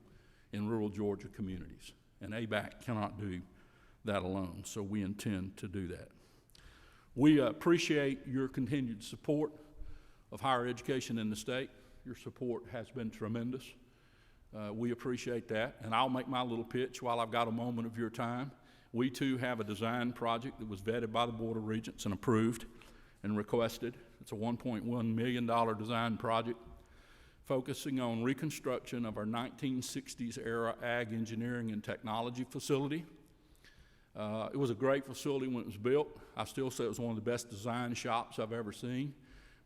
in rural Georgia communities. And ABAC cannot do that alone, so we intend to do that. We appreciate your continued support of higher education in the state. Your support has been tremendous. We appreciate that, and I'll make my little pitch while I've got a moment of your time. We too have a design project that was vetted by the Board of Regents and approved and requested. It's a $1.1 million design project focusing on reconstruction of our 1960s era ag engineering and technology facility. It was a great facility when it was built. I still say it was one of the best design shops I've ever seen.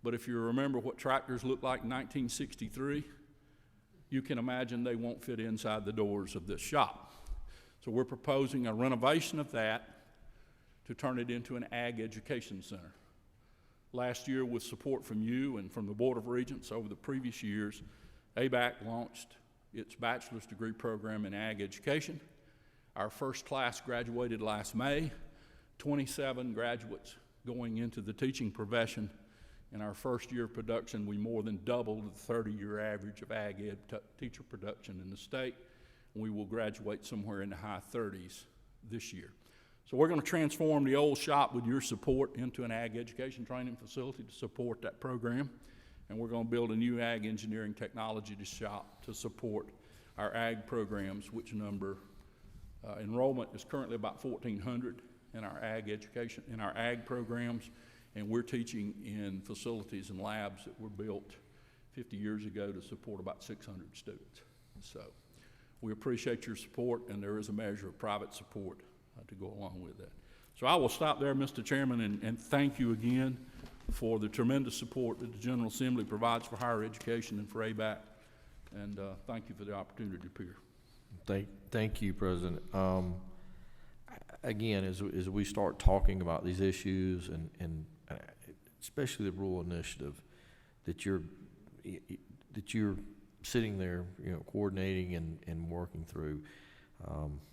But if you remember what tractors looked like in 1963, you can imagine they won't fit inside the doors of this shop. So we're proposing a renovation of that to turn it into an ag education center. Last year, with support from you and from the Board of Regents over the previous years, ABAC launched its bachelor's degree program in ag education. Our first class graduated last May, 27 graduates going into the teaching profession. In our first year of production, we more than doubled the 30-year average of ag ed teacher production in the state. We will graduate somewhere in the high 30s this year. So we're going to transform the old shop with your support into an ag education training facility to support that program. And we're going to build a new ag engineering technology shop to support our ag programs, which number enrollment is currently about 1,400 in our ag education, in our ag programs. And we're teaching in facilities and labs that were built 50 years ago to support about 600 students. So we appreciate your support, and there is a measure of private support to go along with that. So I will stop there, Mr. Chairman, and thank you again for the tremendous support that the General Assembly provides for higher education and for ABAC, and thank you for the opportunity to appear. Thank you, President. Again, as we start talking about these issues and especially the rural initiative that you're sitting there, coordinating and working through.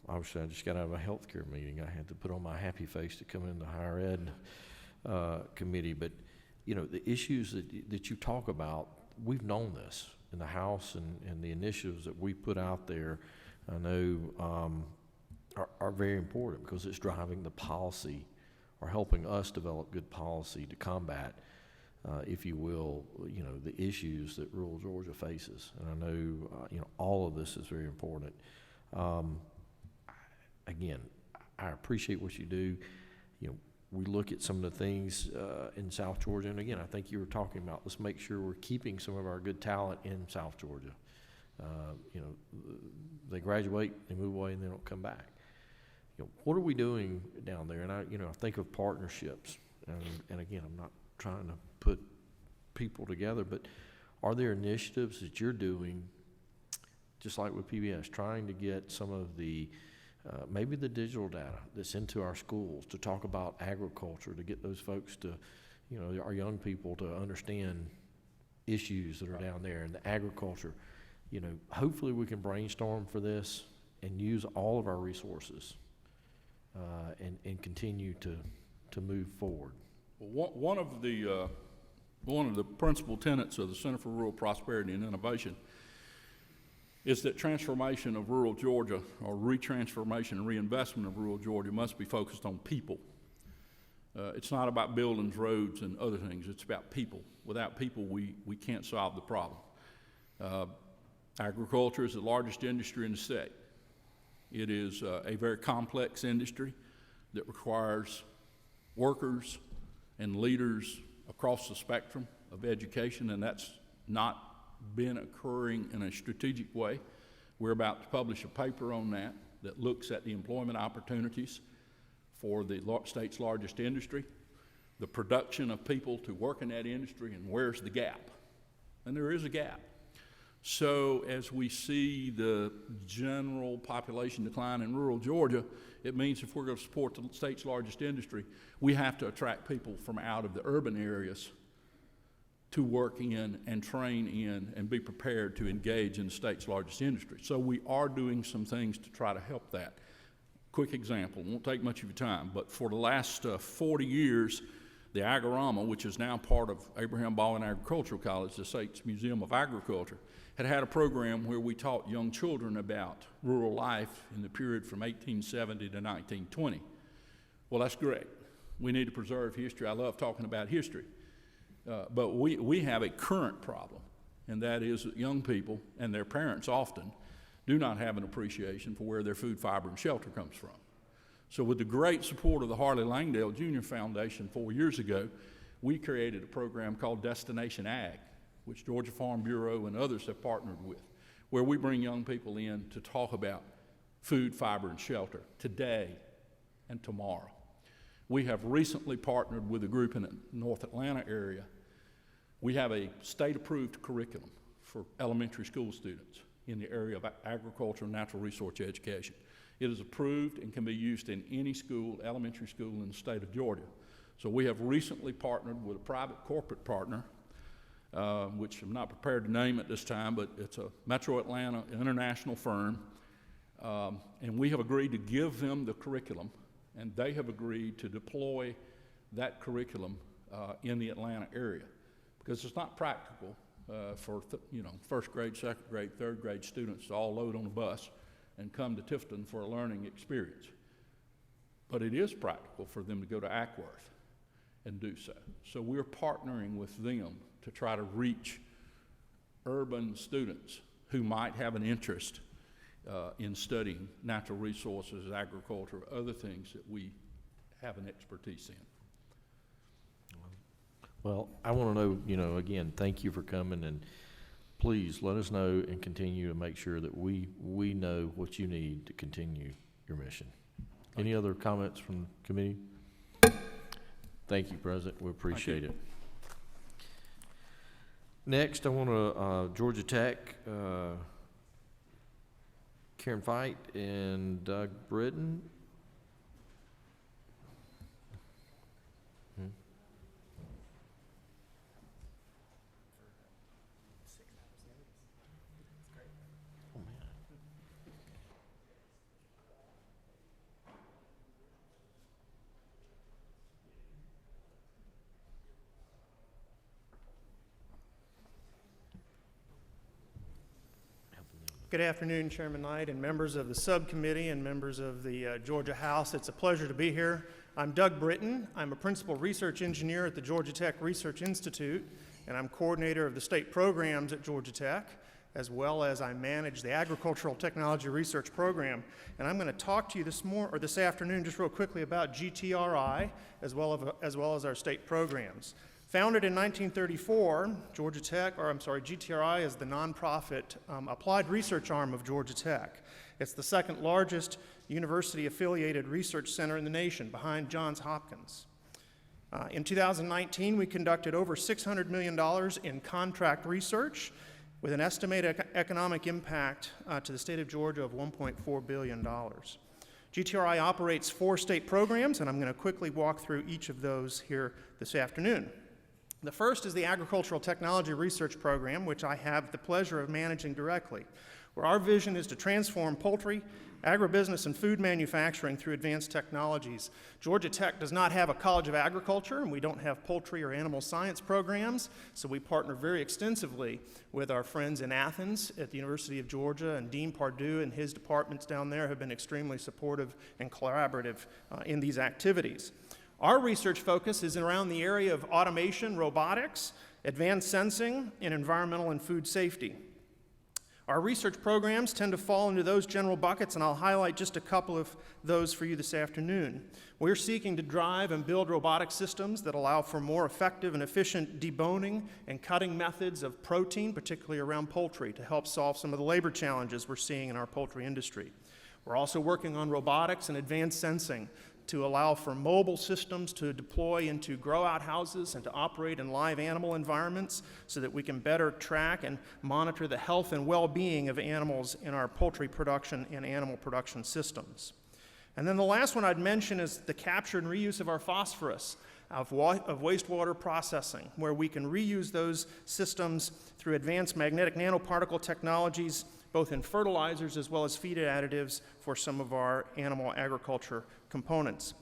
Obviously, I just got out of a healthcare meeting. I had to put on my happy face to come into higher ed committee. But the issues that you talk about, we've known this in the House, and the initiatives that we put out there, I know are very important because it's driving the policy or helping us develop good policy to combat, if you will, the issues that rural Georgia faces. And I know, all of this is very important. Again, I appreciate what you do. We look at some of the things in South Georgia, and again, I think you were talking about, let's make sure we're keeping some of our good talent in South Georgia. They graduate, they move away, and they don't come back. What are we doing down there? And I think of partnerships, and again, I'm not trying to put people together, but are there initiatives that you're doing, just like with PBS, trying to get some of the maybe the digital data that's into our schools to talk about agriculture, to get those folks to, our young people to understand issues that are down there in the agriculture. Hopefully we can brainstorm for this and use all of our resources and continue to move forward. Well, one of the principal tenets of the Center for Rural Prosperity and Innovation is that transformation of rural Georgia, or retransformation and reinvestment of rural Georgia, must be focused on people. It's not about buildings, roads, and other things. It's about people. Without people, we can't solve the problem. Agriculture is the largest industry in the state. It is a very complex industry that requires workers and leaders across the spectrum of education, and that's not been occurring in a strategic way. We're about to publish a paper on that looks at the employment opportunities for the state's largest industry, the production of people to work in that industry, and where's the gap? And there is a gap. So as we see the general population decline in rural Georgia, it means if we're going to support the state's largest industry, we have to attract people from out of the urban areas to work in and train in and be prepared to engage in the state's largest industry. So we are doing some things to try to help that. Quick example, won't take much of your time, but for the last 40 years, the Agorama, which is now part of Abraham Baldwin Agricultural College, the state's Museum of Agriculture, had a program where we taught young children about rural life in the period from 1870 to 1920. Well, that's great. We need to preserve history. I love talking about history. But we have a current problem, and that is that young people and their parents often do not have an appreciation for where their food, fiber, and shelter comes from. So with the great support of the Harley Langdale Jr. Foundation 4 years ago, we created a program called Destination Ag, which Georgia Farm Bureau and others have partnered with, where we bring young people in to talk about food, fiber, and shelter today and tomorrow. We have recently partnered with a group in the North Atlanta area. We have a state-approved curriculum for elementary school students in the area of agriculture and natural resource education. It is approved and can be used in any school, elementary school in the state of Georgia. So we have recently partnered with a private corporate partner, which I'm not prepared to name at this time, but it's a Metro Atlanta international firm, and we have agreed to give them the curriculum, and they have agreed to deploy that curriculum in the Atlanta area, because it's not practical for first grade, second grade, third grade students to all load on a bus and come to Tifton for a learning experience. But it is practical for them to go to Ackworth and do so. So we're partnering with them to try to reach urban students who might have an interest in studying natural resources, agriculture, other things that we have an expertise in. Well, I want to know, again, thank you for coming, and please let us know and continue to make sure that we know what you need to continue your mission. Any other comments from the committee? Thank you, President. We appreciate it. Next, I want to Georgia Tech, Karen Veit and Doug Britton. Good afternoon, Chairman Knight and members of the subcommittee and members of the Georgia House. It's a pleasure to be here. I'm Doug Britton. I'm a principal research engineer at the Georgia Tech Research Institute, and I'm coordinator of the state programs at Georgia Tech, as well as I manage the Agricultural Technology Research Program. And I'm going to talk to you this afternoon just real quickly about GTRI, as well as our state programs. Founded in 1934, GTRI is the nonprofit applied research arm of Georgia Tech. It's the second largest university-affiliated research center in the nation, behind Johns Hopkins. In 2019, we conducted over $600 million in contract research, with an estimated economic impact to the state of Georgia of $1.4 billion. GTRI operates 4 state programs, and I'm going to quickly walk through each of those here this afternoon. The first is the Agricultural Technology Research Program, which I have the pleasure of managing directly, where our vision is to transform poultry, agribusiness, and food manufacturing through advanced technologies. Georgia Tech does not have a College of Agriculture, and we don't have poultry or animal science programs, so we partner very extensively with our friends in Athens at the University of Georgia, and Dean Pardue and his departments down there have been extremely supportive and collaborative in these activities. Our research focus is around the area of automation, robotics, advanced sensing, and environmental and food safety. Our research programs tend to fall into those general buckets, and I'll highlight just a couple of those for you this afternoon. We're seeking to drive and build robotic systems that allow for more effective and efficient deboning and cutting methods of protein, particularly around poultry, to help solve some of the labor challenges we're seeing in our poultry industry. We're also working on robotics and advanced sensing to allow for mobile systems to deploy into grow-out houses and to operate in live animal environments so that we can better track and monitor the health and well-being of animals in our poultry production and animal production systems. And then the last one I'd mention is the capture and reuse of our phosphorus, of wastewater processing, where we can reuse those systems through advanced magnetic nanoparticle technologies, both in fertilizers as well as feed additives for some of our animal agriculture components.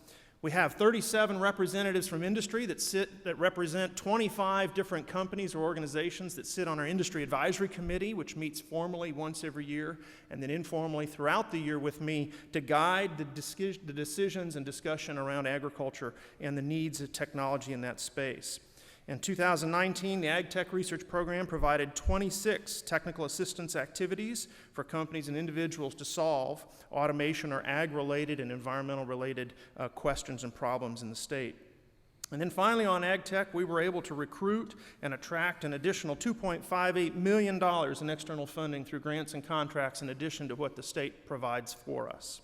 We have 37 representatives from industry that represent 25 different companies or organizations that sit on our Industry Advisory Committee, which meets formally once every year, and then informally throughout the year with me to guide the decisions and discussion around agriculture and the needs of technology in that space. In 2019, the Ag Tech Research Program provided 26 technical assistance activities for companies and individuals to solve automation or ag-related and environmental-related questions and problems in the state. And then finally on Ag Tech, we were able to recruit and attract an additional $2.58 million in external funding through grants and contracts in addition to what the state provides for us.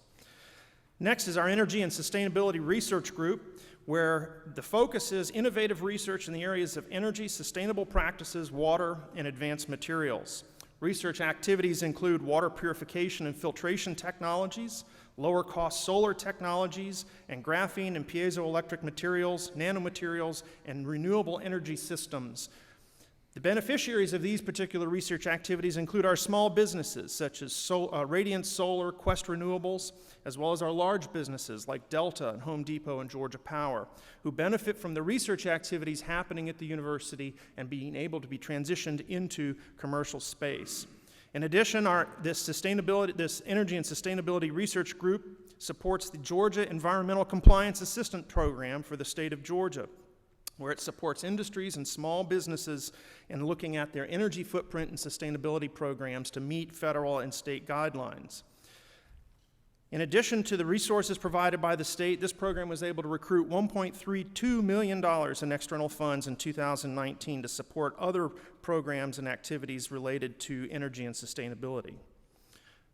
Next is our Energy and Sustainability Research Group, where the focus is innovative research in the areas of energy, sustainable practices, water, and advanced materials. Research activities include water purification and filtration technologies, lower-cost solar technologies, and graphene and piezoelectric materials, nanomaterials, and renewable energy systems. The beneficiaries of these particular research activities include our small businesses, such as Radiant Solar, Quest Renewables, as well as our large businesses like Delta and Home Depot and Georgia Power, who benefit from the research activities happening at the university and being able to be transitioned into commercial space. In addition, this Energy and Sustainability Research Group supports the Georgia Environmental Compliance Assistant Program for the state of Georgia, where it supports industries and small businesses in looking at their energy footprint and sustainability programs to meet federal and state guidelines. In addition to the resources provided by the state, this program was able to recruit $1.32 million in external funds in 2019 to support other programs and activities related to energy and sustainability.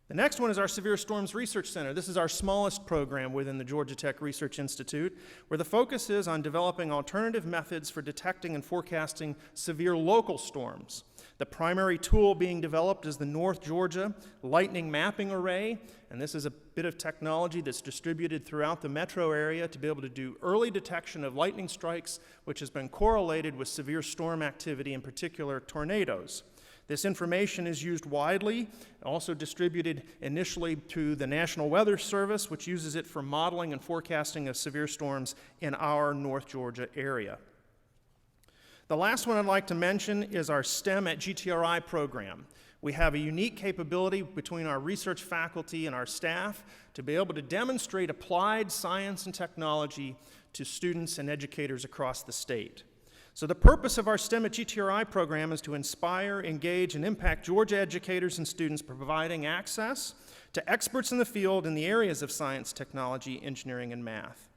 The next one is our Severe Storms Research Center. This is our smallest program within the Georgia Tech Research Institute, where the focus is on developing alternative methods for detecting and forecasting severe local storms. The primary tool being developed is the North Georgia Lightning Mapping Array, and this is a bit of technology that's distributed throughout the metro area to be able to do early detection of lightning strikes, which has been correlated with severe storm activity, in particular tornadoes. This information is used widely, also distributed initially to the National Weather Service, which uses it for modeling and forecasting of severe storms in our North Georgia area. The last one I'd like to mention is our STEM at GTRI program. We have a unique capability between our research faculty and our staff to be able to demonstrate applied science and technology to students and educators across the state. So the purpose of our STEM at GTRI program is to inspire, engage, and impact Georgia educators and students by providing access to experts in the field in the areas of science, technology, engineering, and math.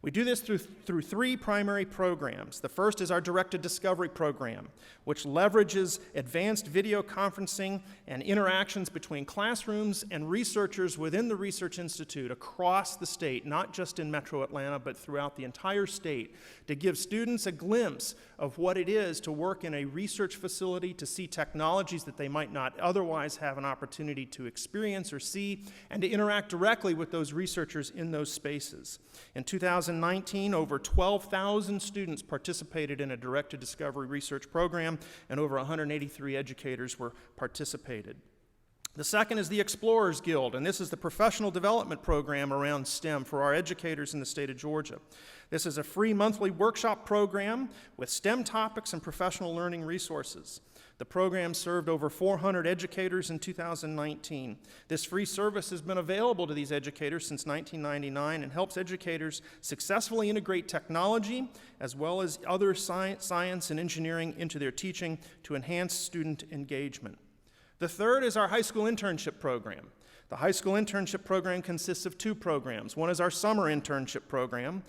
We do this through three primary programs. The first is our Directed Discovery program, which leverages advanced video conferencing and interactions between classrooms and researchers within the Research Institute across the state, not just in Metro Atlanta, but throughout the entire state, to give students a glimpse of what it is to work in a research facility, to see technologies that they might not otherwise have an opportunity to experience or see, and to interact directly with those researchers in those spaces. In 2019, over 12,000 students participated in a Directed Discovery research program, and over 183 educators were participated. The second is the Explorers Guild, and this is the professional development program around STEM for our educators in the state of Georgia. This is a free monthly workshop program with STEM topics and professional learning resources. The program served over 400 educators in 2019. This free service has been available to these educators since 1999 and helps educators successfully integrate technology as well as other science and engineering into their teaching to enhance student engagement. The third is our high school internship program. The high school internship program consists of two programs. One is our summer internship program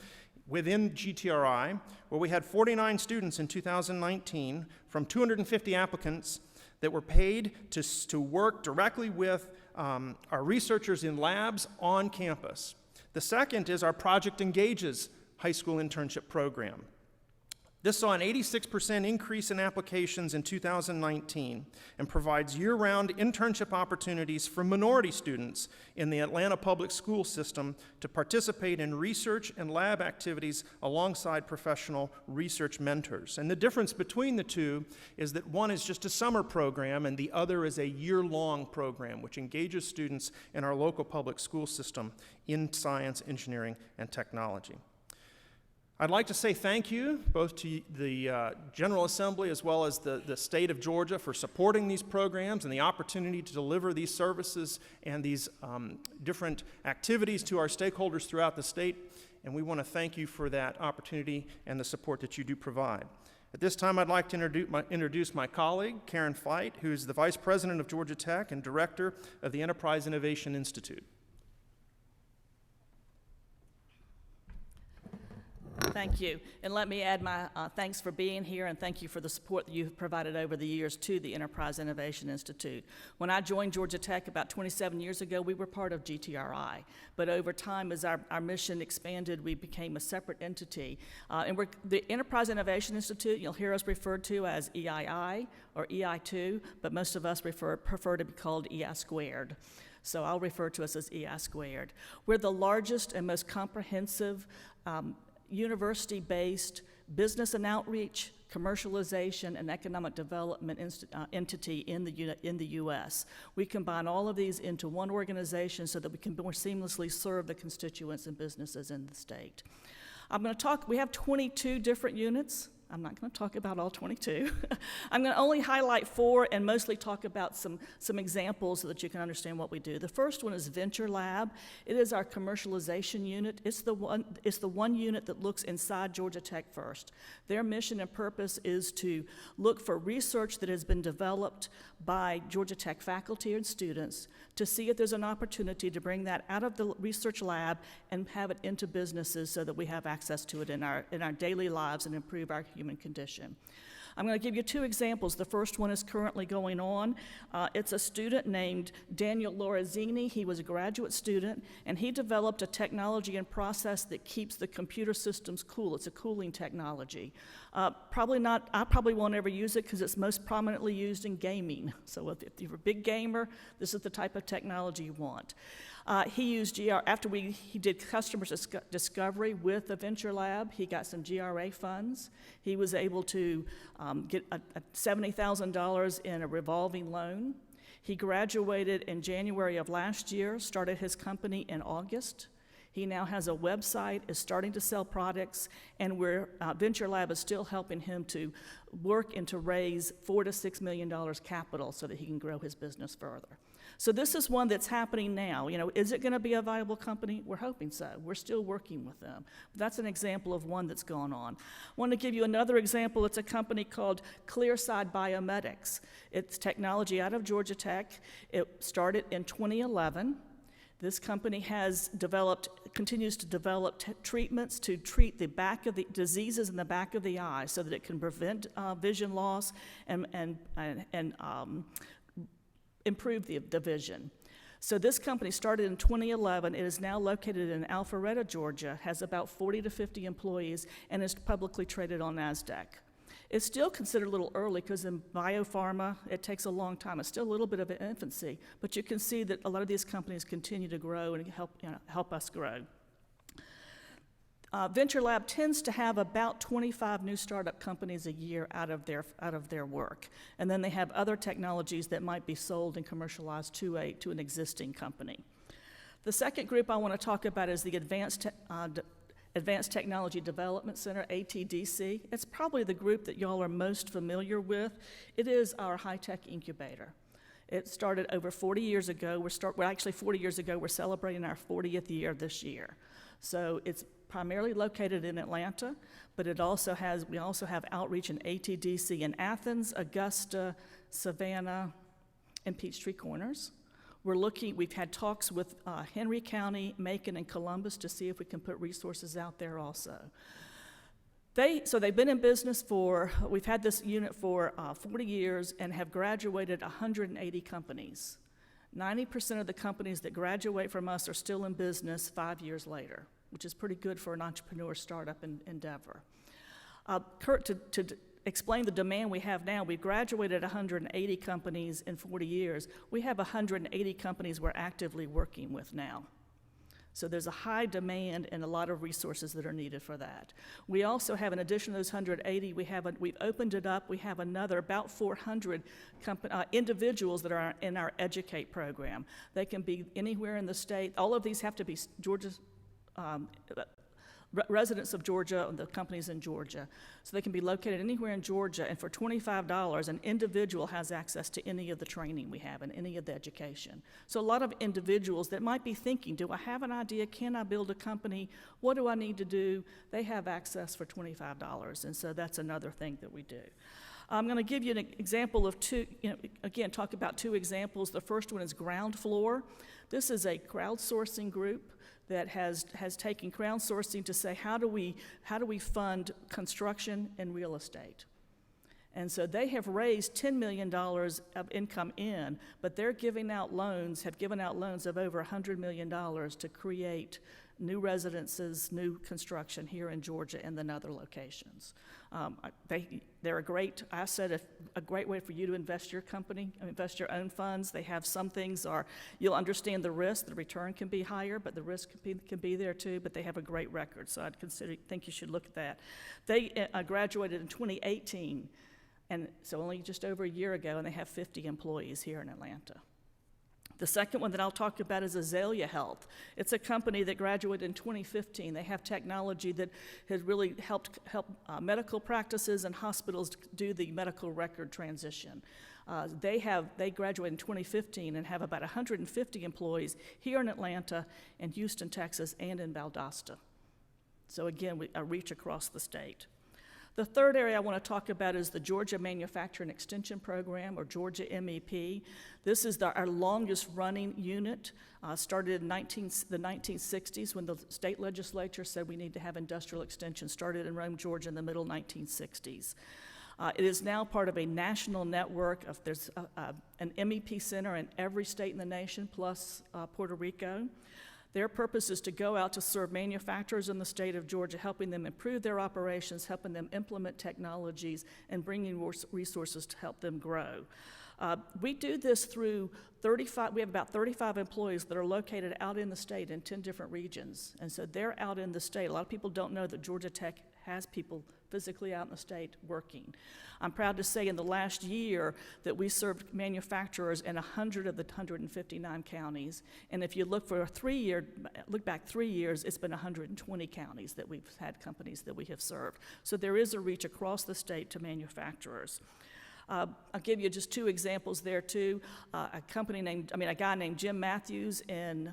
within GTRI, where we had 49 students in 2019 from 250 applicants that were paid to work directly with our researchers in labs on campus. The second is our Project Engages high school internship program. This saw an 86% increase in applications in 2019 and provides year-round internship opportunities for minority students in the Atlanta public school system to participate in research and lab activities alongside professional research mentors. And the difference between the two is that one is just a summer program and the other is a year-long program which engages students in our local public school system in science, engineering, and technology. I'd like to say thank you both to the General Assembly as well as the state of Georgia for supporting these programs and the opportunity to deliver these services and these different activities to our stakeholders throughout the state. And we want to thank you for that opportunity and the support that you do provide. At this time, I'd like to introduce my colleague, Karen Feit, who is the Vice President of Georgia Tech and Director of the Enterprise Innovation Institute. Thank you. And let me add my thanks for being here, and thank you for the support that you've provided over the years to the Enterprise Innovation Institute. When I joined Georgia Tech about 27 years ago, we were part of GTRI. But over time, as our mission expanded, we became a separate entity. And the Enterprise Innovation Institute, you'll hear us referred to as EII or EI2, but most of us prefer to be called EI squared. So I'll refer to us as EI squared. We're the largest and most comprehensive university-based business and outreach, commercialization, and economic development entity in the U.S. We combine all of these into one organization so that we can more seamlessly serve the constituents and businesses in the state. I'm going to talk, we have 22 different units. I'm not going to talk about all 22. I'm going to only highlight 4 and mostly talk about some examples so that you can understand what we do. The first one is Venture Lab. It is our commercialization unit. It's the one unit that looks inside Georgia Tech first. Their mission and purpose is to look for research that has been developed by Georgia Tech faculty and students to see if there's an opportunity to bring that out of the research lab and have it into businesses so that we have access to it in our daily lives and improve our human condition. I'm going to give you 2 examples. The first one is currently going on. It's a student named Daniel Lorenzini. He was a graduate student, and he developed a technology and process that keeps the computer systems cool. It's a cooling technology. I probably won't ever use it because it's most prominently used in gaming. So if you're a big gamer, this is the type of technology you want. He used after he did customer discovery with the Venture Lab, he got some GRA funds. He was able to get a $70,000 in a revolving loan. He graduated in January of last year, started his company in August. He now has a website, is starting to sell products, and Venture Lab is still helping him to work and to raise $4 to $6 million capital so that he can grow his business further. So this is one that's happening now. You know, is it going to be a viable company? We're hoping so. We're still working with them. But that's an example of one that's gone on. I want to give you another example. It's a company called Clearside Biomedics. It's technology out of Georgia Tech. It started in 2011. This company continues to develop treatments to treat the diseases in the back of the eye so that it can prevent vision loss and improve the vision. So this company started in 2011. It is now located in Alpharetta, Georgia, has about 40 to 50 employees, and is publicly traded on NASDAQ. It's still considered a little early because in biopharma, it takes a long time. It's still a little bit of an infancy, but you can see that a lot of these companies continue to grow and help us grow. Venture Lab tends to have about 25 new startup companies a year out of their work, and then they have other technologies that might be sold and commercialized to an existing company. The second group I want to talk about is the Advanced Technology Development Center, ATDC. It's probably the group that y'all are most familiar with. It is our high-tech incubator. It started over 40 years ago. Actually 40 years ago. We're celebrating our 40th year this year. So it's primarily located in Atlanta, but we also have outreach in ATDC in Athens, Augusta, Savannah, and Peachtree Corners. We've had talks with Henry County, Macon, and Columbus to see if we can put resources out there also. They've been in business we've had this unit for 40 years and have graduated 180 companies. 90% of the companies that graduate from us are still in business 5 years later, which is pretty good for an entrepreneur startup endeavor. Kurt, to explain the demand we have now, we've graduated 180 companies in 40 years. We have 180 companies we're actively working with now. So there's a high demand and a lot of resources that are needed for that. We also have, in addition to those 180, we've opened it up. We have another about 400 individuals that are in our Educate program. They can be anywhere in the state. All of these have to be Georgia residents of Georgia, the companies in Georgia. So they can be located anywhere in Georgia, and for $25, an individual has access to any of the training we have and any of the education. So a lot of individuals that might be thinking, do I have an idea? Can I build a company? What do I need to do? They have access for $25, and so that's another thing that we do. I'm going to give you an example of two, again, talk about two examples. The first one is Ground Floor. This is a crowdsourcing group that has taken crowdsourcing to say, how do we fund construction and real estate? And so they have raised $10 million of income in, but they're giving out loans, have given out loans of over $100 million to create new residences, new construction here in Georgia and then other locations. They're a great asset, a great way for you to invest your company, invest your own funds. They have some things you'll understand the risk, the return can be higher, but the risk can be there too, but they have a great record, so think you should look at that. They graduated in 2018, and so only just over a year ago, and they have 50 employees here in Atlanta. The second one that I'll talk about is Azalea Health. It's a company that graduated in 2015. They have technology that has really helped medical practices and hospitals do the medical record transition. They graduated in 2015 and have about 150 employees here in Atlanta, in Houston, Texas, and in Valdosta. So again, a reach across the state. The third area I want to talk about is the Georgia Manufacturing Extension Program, or Georgia MEP. This is our longest running unit. Started in the 1960s when the state legislature said we need to have industrial extension. Started in Rome, Georgia in the middle 1960s. It is now part of a national network. There's an MEP center in every state in the nation, plus Puerto Rico. Their purpose is to go out to serve manufacturers in the state of Georgia, helping them improve their operations, helping them implement technologies, and bringing resources to help them grow. We do this through we have about 35 employees that are located out in the state in 10 different regions. And so they're out in the state. A lot of people don't know that Georgia Tech has people physically out in the state working. I'm proud to say in the last year that we served manufacturers in 100 of the 159 counties. And if you look back 3 years, it's been 120 counties that we've had companies that we have served. So there is a reach across the state to manufacturers. I'll give you just two examples there too. A guy named Jim Matthews in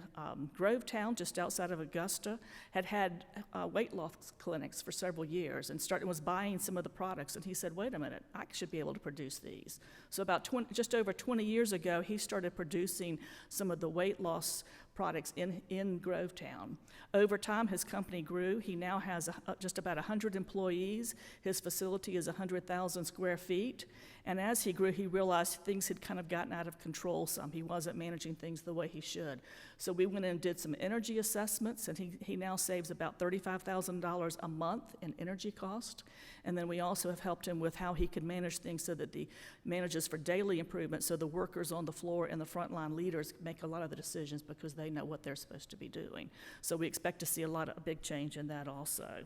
Grovetown, just outside of Augusta, had weight loss clinics for several years and was buying some of the products. And he said, wait a minute, I should be able to produce these. So just over 20 years ago, he started producing some of the weight loss products in Grovetown. Over time, his company grew. He now has just about 100 employees. His facility is 100,000 square feet. And as he grew, he realized things had kind of gotten out of control some. He wasn't managing things the way he should. So we went in and did some energy assessments, and he now saves about $35,000 a month in energy cost. And then we also have helped him with how he could manage things so that he manages for daily improvement, so the workers on the floor and the frontline leaders make a lot of the decisions because they know what they're supposed to be doing. So we expect to see a big change in that also.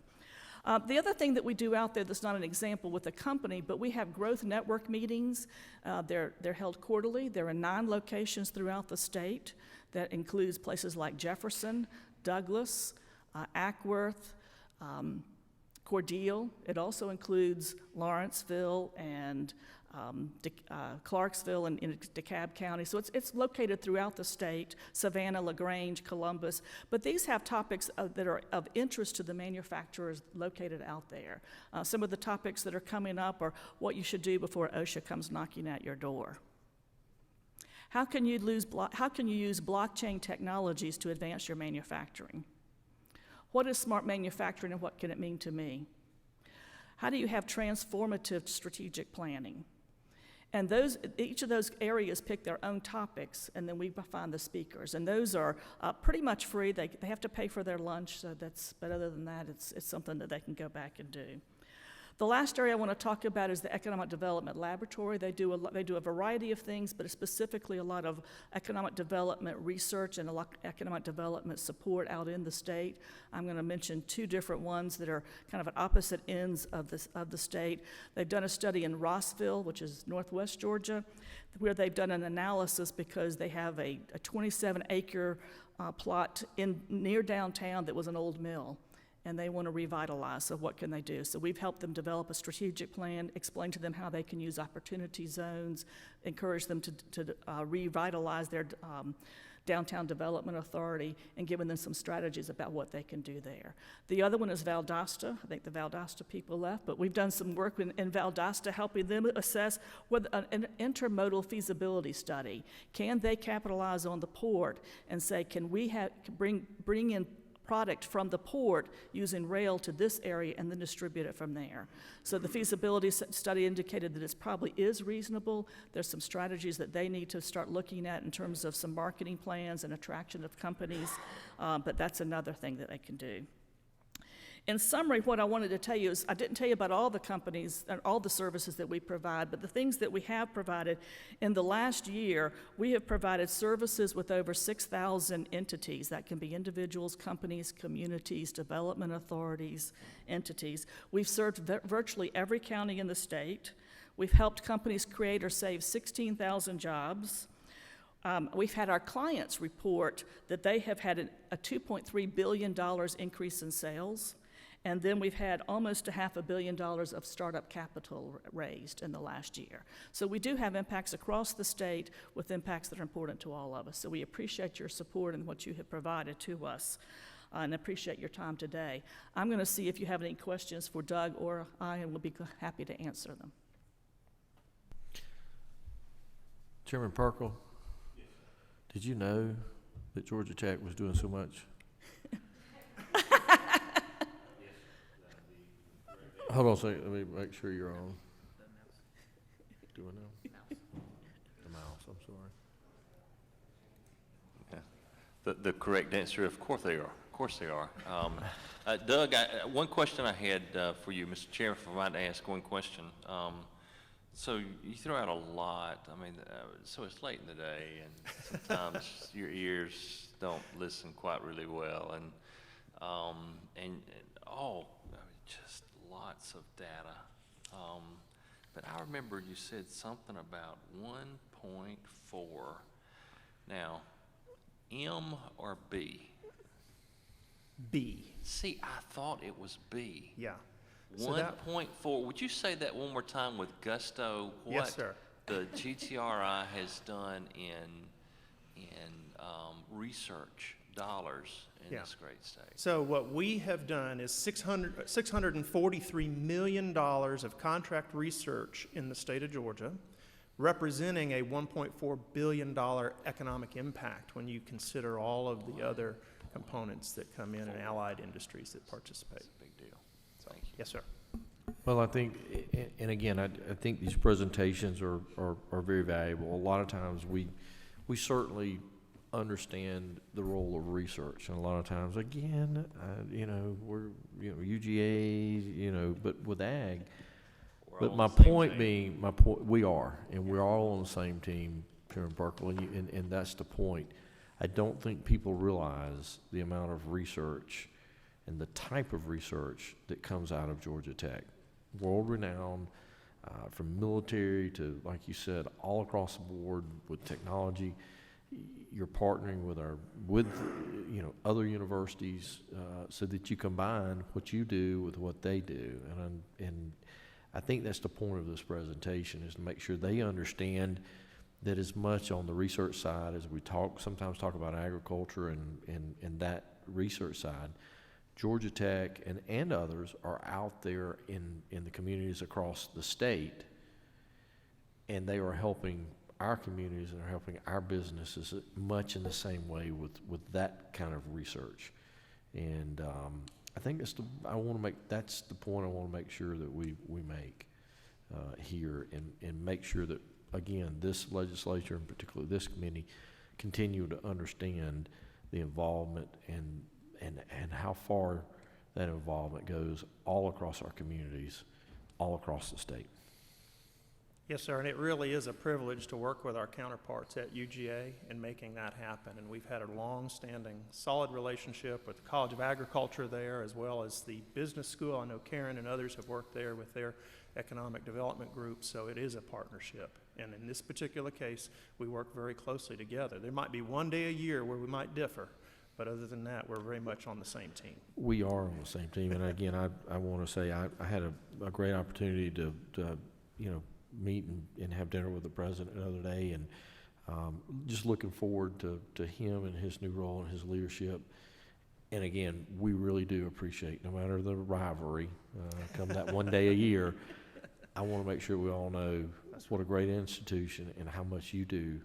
The other thing that we do out there that's not an example with a company, but we have growth network meetings. They're held quarterly. They're in 9 locations throughout the state. That includes places like Jefferson, Douglas, Ackworth, Cordele. It also includes Lawrenceville and Clarksville and in DeKalb County. So it's located throughout the state, Savannah, LaGrange, Columbus. But these have topics that are of interest to the manufacturers located out there. Some of the topics that are coming up are what you should do before OSHA comes knocking at your door. How can you use blockchain technologies to advance your manufacturing? What is smart manufacturing and what can it mean to me? How do you have transformative strategic planning? And each of those areas pick their own topics, and then we find the speakers. And those are pretty much free. They have to pay for their lunch, but other than that, it's something that they can go back and do. The last area I want to talk about is the Economic Development Laboratory. They do a variety of things, but specifically a lot of economic development research and a lot of economic development support out in the state. I'm going to mention 2 different ones that are kind of at opposite ends of the state. They've done a study in Rossville, which is northwest Georgia, where they've done an analysis because they have a 27-acre plot near downtown that was an old mill. and they want to revitalize, so what can they do? So we've helped them develop a strategic plan, explain to them how they can use opportunity zones, encourage them to revitalize their downtown development authority, and giving them some strategies about what they can do there. The other one is Valdosta. I think the Valdosta people left, but we've done some work in Valdosta, helping them assess whether an intermodal feasibility study. Can they capitalize on the port and say, can we bring in product from the port using rail to this area and then distribute it from there? So the feasibility study indicated that it probably is reasonable. There's some strategies that they need to start looking at in terms of some marketing plans and attraction of companies, but that's another thing that they can do. In summary, what I wanted to tell you is I didn't tell you about all the companies and all the services that we provide, but the things that we have provided in the last year, we have provided services with over 6,000 entities. That can be individuals, companies, communities, development authorities, entities. We've served virtually every county in the state. We've helped companies create or save 16,000 jobs. We've had our clients report that they have had a $2.3 billion increase in sales. And then we've had almost $500 million of startup capital raised in the last year. So we do have impacts across the state with impacts that are important to all of us. So we appreciate your support and what you have provided to us, and appreciate your time today. I'm going to see if you have any questions for Doug or I, and we'll be happy to answer them. Chairman Perkle, did you know that Georgia Tech was doing so much? Hold on a second, let me make sure you're on. Do I know? The mouse, I'm sorry. Yeah. The correct answer, of course they are. Of course they are. Doug, one question I had for you, Mr. Chair, if I might ask one question. So you throw out a lot. I mean, so it's late in the day, and sometimes your ears don't listen quite really well, and just lots of data. But I remember you said something about 1.4. Now, M or B? B. See, I thought it was B. Yeah. So 1.4. Would you say that one more time with gusto? What yes, sir. The GTRI has done in research dollars in this great state. So what we have done is $643 million of contract research in the state of Georgia, representing a $1.4 billion economic impact when you consider all of the other components that come in and allied industries that participate. That's a big deal. Thank you. Yes, sir. Well, I think, and again, I think these presentations are very valuable. A lot of times we certainly understand the role of research, and a lot of times, again, we're, UGA, but with ag. But my point being, we are, and we're all on the same team, Chairman Perkle, and that's the point. I don't think people realize the amount of research and the type of research that comes out of Georgia Tech. World-renowned, from military to, like you said, all across the board with technology. You're partnering with other universities so that you combine what you do with what they do, and I think that's the point of this presentation, is to make sure they understand that as much on the research side as we sometimes talk about agriculture and that research side, Georgia Tech and others are out there in the communities across the state, and they are helping our communities and are helping our businesses much in the same way with that kind of research. And I think that's the point I want to make sure that we make here, and make sure that, again, this legislature, and particularly this committee, continue to understand the involvement and how far that involvement goes all across our communities, all across the state. Yes, sir, and it really is a privilege to work with our counterparts at UGA in making that happen. And we've had a long-standing, solid relationship with the College of Agriculture there, as well as the business school. I know Karen and others have worked there with their economic development group, so it is a partnership. And in this particular case, we work very closely together. There might be one day a year where we might differ, But other than that, we're very much on the same team. We are on the same team, and again, I want to say I had a great opportunity to meet and have dinner with the president the other day, and just looking forward to him and his new role and his leadership. And again, we really do appreciate, no matter the rivalry, come that one day a year, I want to make sure we all know what a great institution and how much you do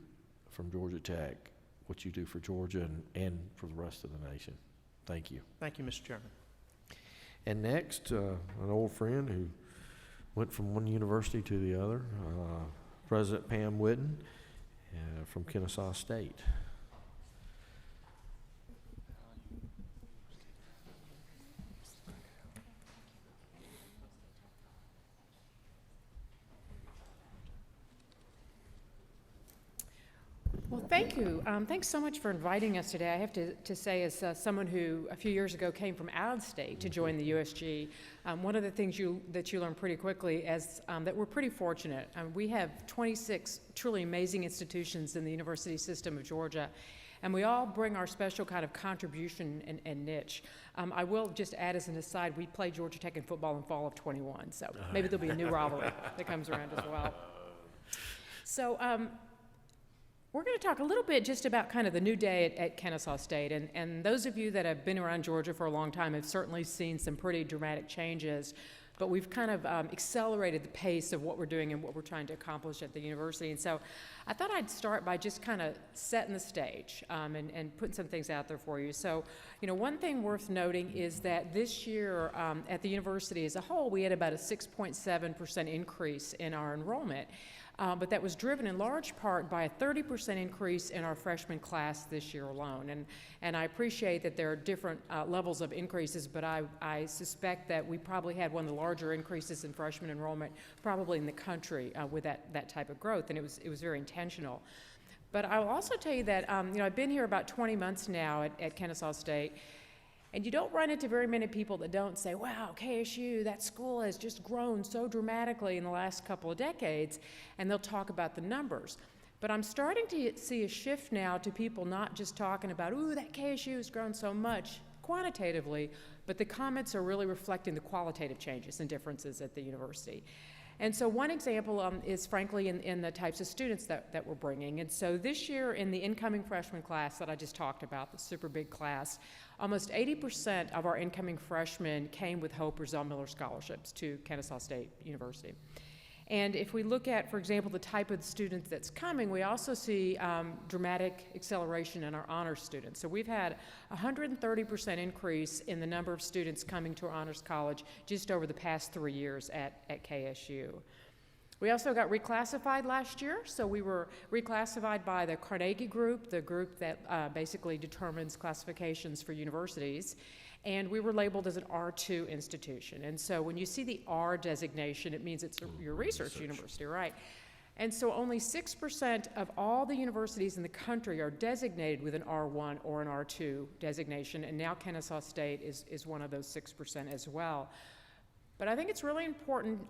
from Georgia Tech, what you do for Georgia and for the rest of the nation. Thank you. Thank you, Mr. Chairman. And next, an old friend who went from one university to the other, President Pam Whitten from Kennesaw State. Well, thank you. Thanks so much for inviting us today. I have to say, as someone who a few years ago came from out of state to join the USG, one of the things that you learn pretty quickly is that we're pretty fortunate. We have 26 truly amazing institutions in the university system of Georgia, and we all bring our special kind of contribution and niche. I will just add as an aside, we play Georgia Tech in football in fall of 21, so maybe there'll be a new rivalry that comes around as well. So, we're going to talk a little bit just about kind of the new day at Kennesaw State, and those of you that have been around Georgia for a long time have certainly seen some pretty dramatic changes, but we've kind of accelerated the pace of what we're doing and what we're trying to accomplish at the university. And so I thought I'd start by just kind of setting the stage and putting some things out there for you. So, one thing worth noting is that this year at the university as a whole, we had about a 6.7% increase in our enrollment. But that was driven in large part by a 30% increase in our freshman class this year alone. And I appreciate that there are different levels of increases, but I suspect that we probably had one of the larger increases in freshman enrollment probably in the country with that type of growth, and it was very intentional. But I will also tell you that I've been here about 20 months now at Kennesaw State, and you don't run into very many people that don't say, wow, KSU, that school has just grown so dramatically in the last couple of decades, and they'll talk about the numbers. But I'm starting to see a shift now to people not just talking about, ooh, that KSU has grown so much quantitatively, but the comments are really reflecting the qualitative changes and differences at the university. And so one example is frankly in the types of students that we're bringing. And so this year in the incoming freshman class that I just talked about, the super big class, almost 80% of our incoming freshmen came with Hope or Zell-Miller scholarships to Kennesaw State University. And if we look at, for example, the type of students that's coming, we also see dramatic acceleration in our honors students. So we've had a 130% increase in the number of students coming to our honors college just over the past 3 years at KSU. We also got reclassified last year, so we were reclassified by the Carnegie Group, the group that basically determines classifications for universities, and we were labeled as an R2 institution. And so when you see the R designation, it means it's your research university, right? And so only 6% of all the universities in the country are designated with an R1 or an R2 designation, and now Kennesaw State is one of those 6% as well. But I think it's really important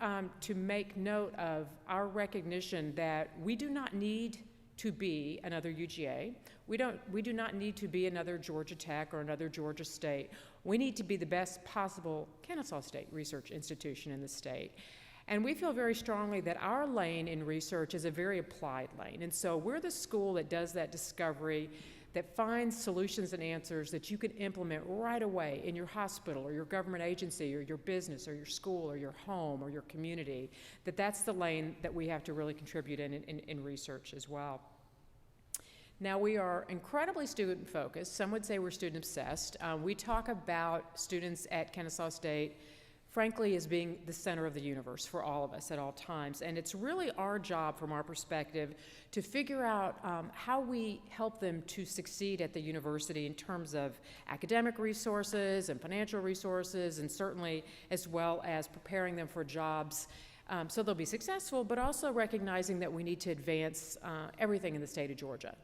to make note of our recognition that we do not need to be another UGA. We do not need to be another Georgia Tech or another Georgia State. We need to be the best possible Kennesaw State research institution in the state. And we feel very strongly that our lane in research is a very applied lane. And so we're the school that does that discovery, that finds solutions and answers that you can implement right away in your hospital or your government agency or your business or your school or your home or your community, that's the lane that we have to really contribute in research as well. Now, we are incredibly student-focused. Some would say we're student-obsessed. We talk about students at Kennesaw State, frankly, as being the center of the universe for all of us at all times. And it's really our job, from our perspective, to figure out how we help them to succeed at the university in terms of academic resources and financial resources, and certainly as well as preparing them for jobs so they'll be successful, but also recognizing that we need to advance everything in the state of Georgia.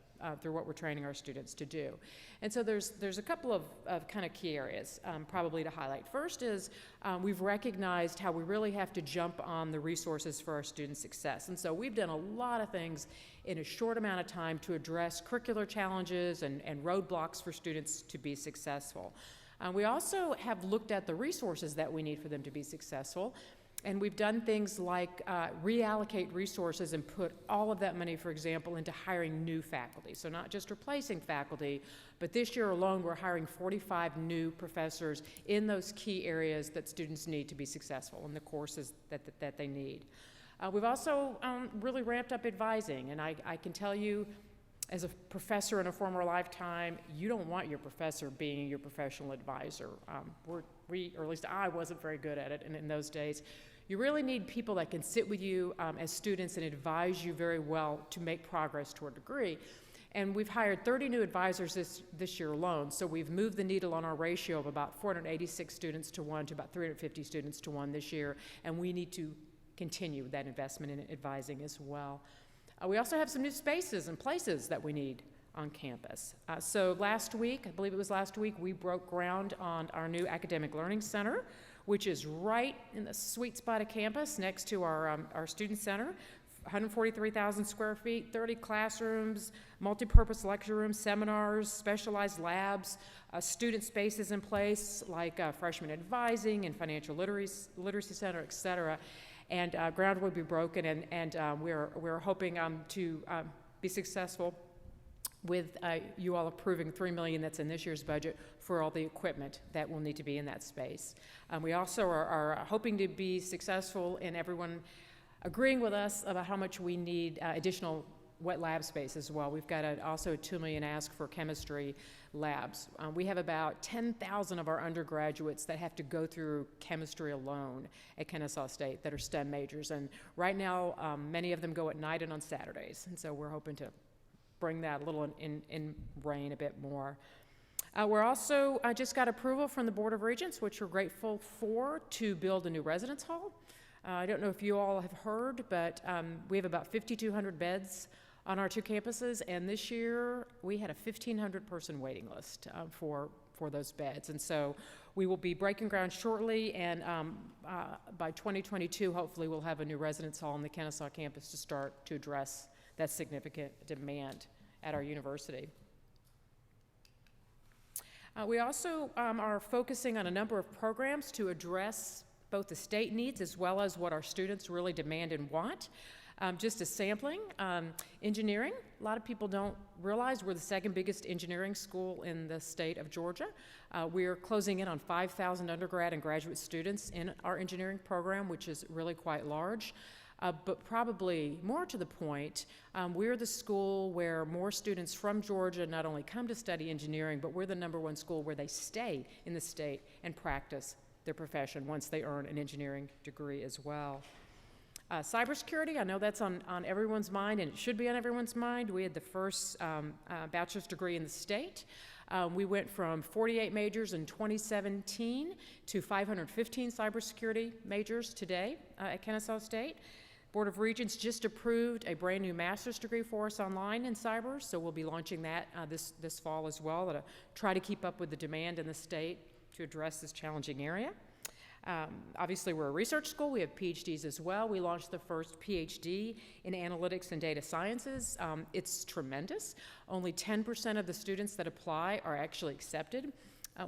through what we're training our students to do. And so there's a couple of kind of key areas probably to highlight. First is we've recognized how we really have to jump on the resources for our student success. And so we've done a lot of things in a short amount of time to address curricular challenges and roadblocks for students to be successful. We also have looked at the resources that we need for them to be successful. And we've done things like reallocate resources and put all of that money, for example, into hiring new faculty. So not just replacing faculty, but this year alone we're hiring 45 new professors in those key areas that students need to be successful in the courses that they need. We've also really ramped up advising, and I can tell you, as a professor in a former lifetime, you don't want your professor being your professional advisor. Or at least I wasn't very good at it in those days. You really need people that can sit with you as students and advise you very well to make progress toward a degree. And we've hired 30 new advisors this year alone, so we've moved the needle on our ratio of about 486 students to 1 to about 350 students to 1 this year, and we need to continue that investment in advising as well. We also have some new spaces and places that we need on campus. So last week, I believe it was last week, we broke ground on our new Academic Learning Center, which is right in the sweet spot of campus next to our Student Center. 143,000 square feet, 30 classrooms, multi-purpose lecture rooms, seminars, specialized labs, student spaces in place like freshman advising and financial literacy center, et cetera. And ground will be broken, and we're hoping to be successful with you all approving $3 million that's in this year's budget for all the equipment that will need to be in that space. We also are hoping to be successful in everyone agreeing with us about how much we need additional wet lab space as well. We've got also a $2 million ask for chemistry labs. We have about 10,000 of our undergraduates that have to go through chemistry alone at Kennesaw State that are STEM majors. And right now, many of them go at night and on Saturdays. And so we're hoping to bring that a little in rein a bit more. We're also just got approval from the Board of Regents, which we're grateful for, to build a new residence hall. I don't know if you all have heard, but we have about 5,200 beds on our 2 campuses, and this year we had a 1,500 person waiting list for those beds. And so we will be breaking ground shortly, and by 2022, hopefully we'll have a new residence hall on the Kennesaw campus to start to address that significant demand at our university. We also are focusing on a number of programs to address both the state needs as well as what our students really demand and want. Just a sampling, engineering. A lot of people don't realize we're the 2nd biggest engineering school in the state of Georgia. We're closing in on 5,000 undergrad and graduate students in our engineering program, which is really quite large. But probably more to the point, we're the school where more students from Georgia not only come to study engineering, but we're the #1 school where they stay in the state and practice their profession once they earn an engineering degree as well. Cybersecurity, I know that's on everyone's mind, and it should be on everyone's mind. We had the first bachelor's degree in the state. We went from 48 majors in 2017 to 515 cybersecurity majors today at Kennesaw State. Board of Regents just approved a brand new master's degree for us online in cyber, so we'll be launching that this fall as well to try to keep up with the demand in the state to address this challenging area. Obviously, we're a research school. We have PhDs as well. We launched the first PhD in analytics and data sciences. It's tremendous. Only 10% of the students that apply are actually accepted.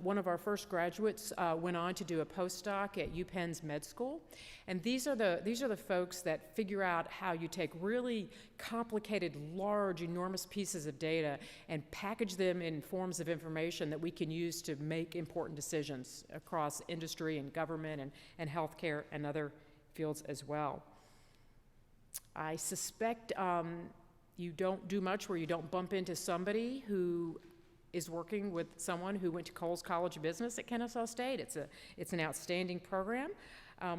One of our first graduates went on to do a postdoc at UPenn's med school. And these are the folks that figure out how you take really complicated, large, enormous pieces of data and package them in forms of information that we can use to make important decisions across industry and government and healthcare and other fields as well. I suspect you don't do much where you don't bump into somebody who is working with someone who went to Coles College of Business at Kennesaw State. It's an outstanding program.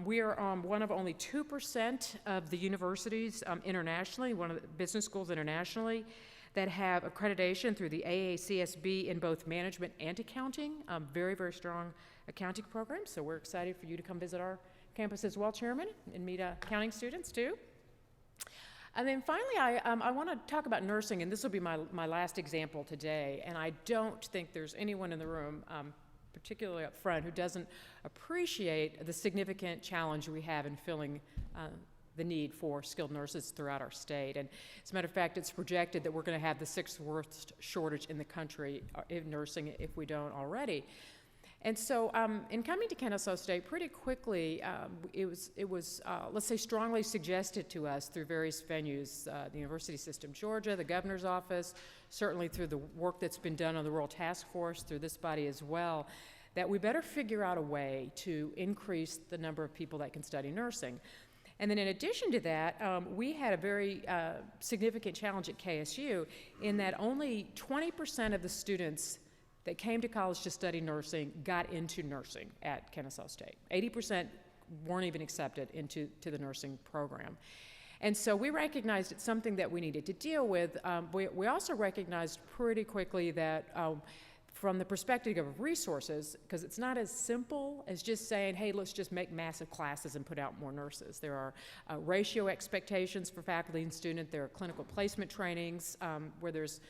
We are one of only 2% of the universities internationally, one of the business schools internationally, that have accreditation through the AACSB in both management and accounting. Very, very strong accounting program, so we're excited for you to come visit our campus as well, Chairman, and meet accounting students too. And then finally, I want to talk about nursing, and this will be my last example today. And I don't think there's anyone in the room, particularly up front, who doesn't appreciate the significant challenge we have in filling the need for skilled nurses throughout our state. And as a matter of fact, it's projected that we're going to have the 6th worst shortage in the country in nursing if we don't already. And so in coming to Kennesaw State, pretty quickly, it was let's say, strongly suggested to us through various venues, the University System Georgia, the governor's office, certainly through the work that's been done on the Rural Task Force, through this body as well, that we better figure out a way to increase the number of people that can study nursing. And then in addition to that, we had a very significant challenge at KSU in that only 20% of the students that came to college to study nursing got into nursing at Kennesaw State. 80% weren't even accepted into the nursing program. And so we recognized it's something that we needed to deal with. We also recognized pretty quickly that from the perspective of resources, because it's not as simple as just saying, hey, let's just make massive classes and put out more nurses. There are ratio expectations for faculty and student. There are clinical placement trainings where there's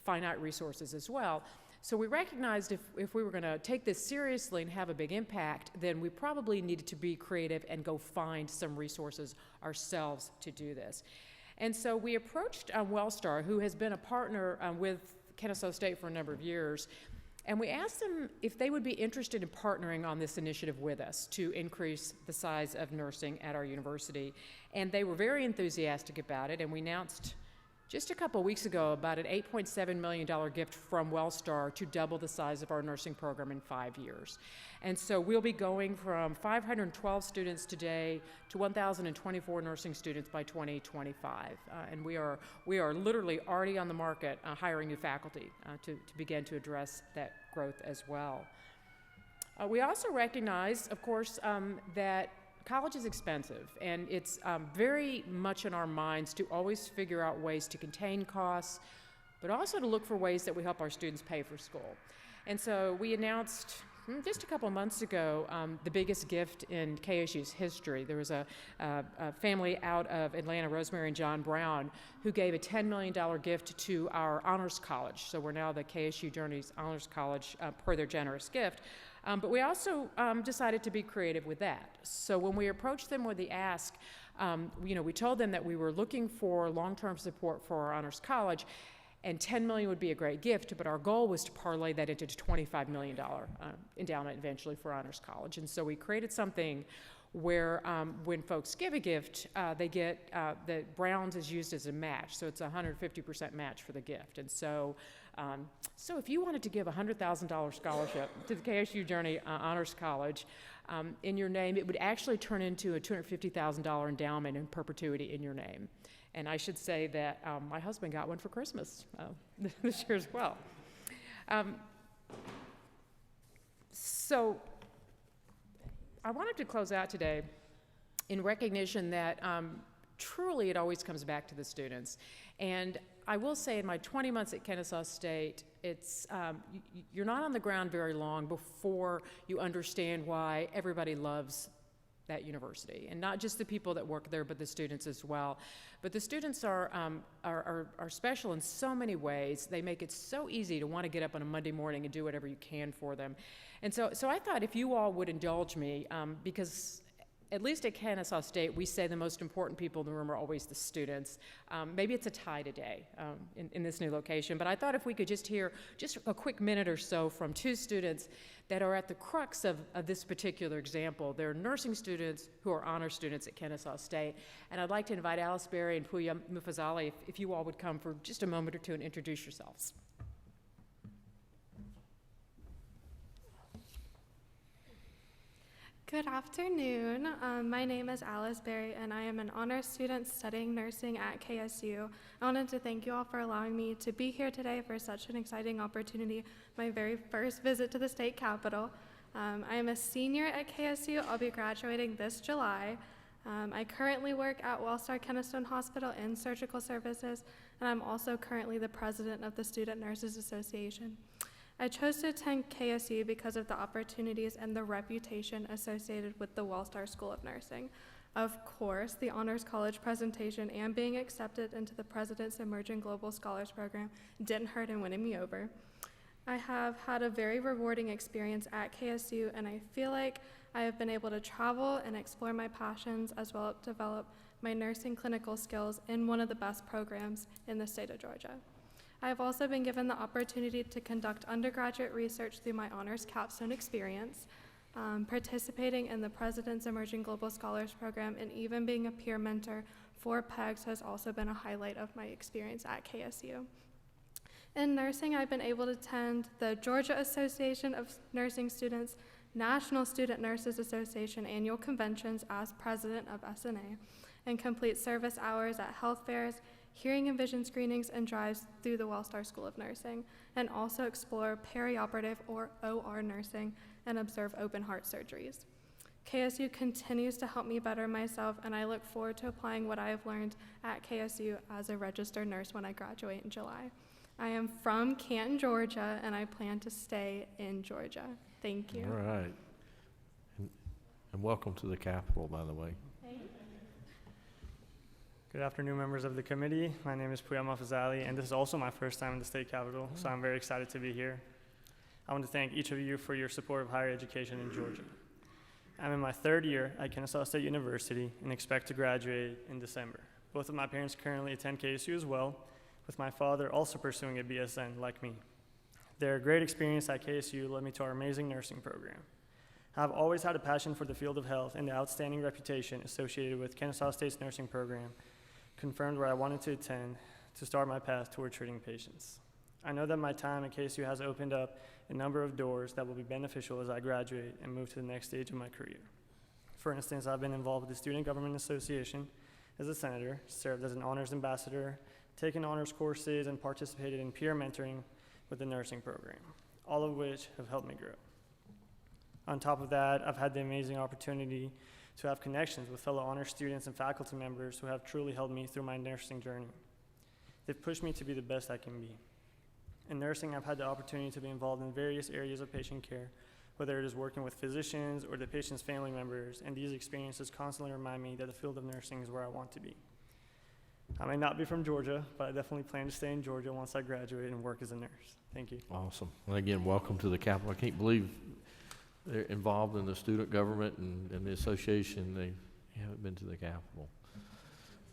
finite resources as well. So we recognized if we were going to take this seriously and have a big impact, then we probably needed to be creative and go find some resources ourselves to do this. And so we approached Wellstar, who has been a partner with Kennesaw State for a number of years, and we asked them if they would be interested in partnering on this initiative with us to increase the size of nursing at our university. And they were very enthusiastic about it, and we announced just a couple weeks ago about an $8.7 million gift from Wellstar to double the size of our nursing program in 5 years. And so we'll be going from 512 students today to 1,024 nursing students by 2025. And we are literally already on the market hiring new faculty to begin to address that growth as well. We also recognize, of course, that college is expensive, and it's very much in our minds to always figure out ways to contain costs, but also to look for ways that we help our students pay for school. And so we announced just a couple months ago the biggest gift in KSU's history. There was a family out of Atlanta, Rosemary and John Brown, who gave a $10 million gift to our honors college. So we're now the KSU Journeys Honors College per their generous gift. But we also decided to be creative with that. So when we approached them with the ask, we told them that we were looking for long-term support for our honors college, and $10 million would be a great gift, but our goal was to parlay that into a $25 million endowment eventually for honors college. And so we created something where when folks give a gift, they get, the Browns is used as a match, so it's a 150% match for the gift. And so so if you wanted to give a $100,000 scholarship to the KSU Journey Honors College in your name, it would actually turn into a $250,000 endowment in perpetuity in your name. And I should say that my husband got one for Christmas this year as well. So I wanted to close out today in recognition that truly it always comes back to the students. And I will say in my 20 months at Kennesaw State, it's, you're not on the ground very long before you understand why everybody loves that university, and not just the people that work there, but the students as well. But the students are special in so many ways. They make it so easy to want to get up on a Monday morning and do whatever you can for them. And so I thought if you all would indulge me, because at least at Kennesaw State, we say the most important people in the room are always the students. Maybe it's a tie today in this new location, but I thought if we could just hear just a quick minute or so from two students that are at the crux of this particular example. They're nursing students who are honor students at Kennesaw State. And I'd like to invite Alice Berry and Puya Mufazali, if you all would come for just a moment or two and introduce yourselves. Good afternoon. My name is Alice Berry, and I am an honors student studying nursing at KSU. I wanted to thank you all for allowing me to be here today for such an exciting opportunity, my very first visit to the state capitol. I am a senior at KSU. I'll be graduating this July. I currently work at Wellstar Kennestone Hospital in surgical services, and I'm also currently the president of the Student Nurses Association. I chose to attend KSU because of the opportunities and the reputation associated with the Wellstar School of Nursing. Of course, the Honors College presentation and being accepted into the President's Emerging Global Scholars Program didn't hurt in winning me over. I have had a very rewarding experience at KSU, and I feel like I have been able to travel and explore my passions as well as develop my nursing clinical skills in one of the best programs in the state of Georgia. I have also been given the opportunity to conduct undergraduate research through my honors capstone experience, participating in the President's Emerging Global Scholars Program, and even being a peer mentor for PEGS has also been a highlight of my experience at KSU. In nursing, I've been able to attend the Georgia Association of Nursing Students, National Student Nurses Association annual conventions as president of SNA, and complete service hours at health fairs, hearing and vision screenings, and drives through the Wellstar School of Nursing, and also explore perioperative or OR nursing and observe open heart surgeries. KSU continues to help me better myself, and I look forward to applying what I have learned at KSU as a registered nurse when I graduate in July. I am from Canton, Georgia, and I plan to stay in Georgia. Thank you. All right. And welcome to the Capitol, by the way. Good afternoon, members of the committee. My name is Puyama Fazali, and this is also my first time in the state capitol, so I'm very excited to be here. I want to thank each of you for your support of higher education in Georgia. I'm in my third year at Kennesaw State University and expect to graduate in December. Both of my parents currently attend KSU as well, with my father also pursuing a BSN like me. Their great experience at KSU led me to our amazing nursing program. I've always had a passion for the field of health, and the outstanding reputation associated with Kennesaw State's nursing program confirmed where I wanted to attend to start my path toward treating patients. I know that my time at KSU has opened up a number of doors that will be beneficial as I graduate and move to the next stage of my career. For instance, I've been involved with the Student Government Association as a senator, served as an honors ambassador, taken honors courses, and participated in peer mentoring with the nursing program, all of which have helped me grow. On top of that, I've had the amazing opportunity to have connections with fellow honors students and faculty members who have truly helped me through my nursing journey. They've pushed me to be the best I can be. In nursing, I've had the opportunity to be involved in various areas of patient care, whether it is working with physicians or the patient's family members, and these experiences constantly remind me that the field of nursing is where I want to be. I may not be from Georgia, but I definitely plan to stay in Georgia once I graduate and work as a nurse. Thank you. Awesome. And again, welcome to the Capitol. I can't believe they're involved in the student government and the association. They haven't been to the Capitol.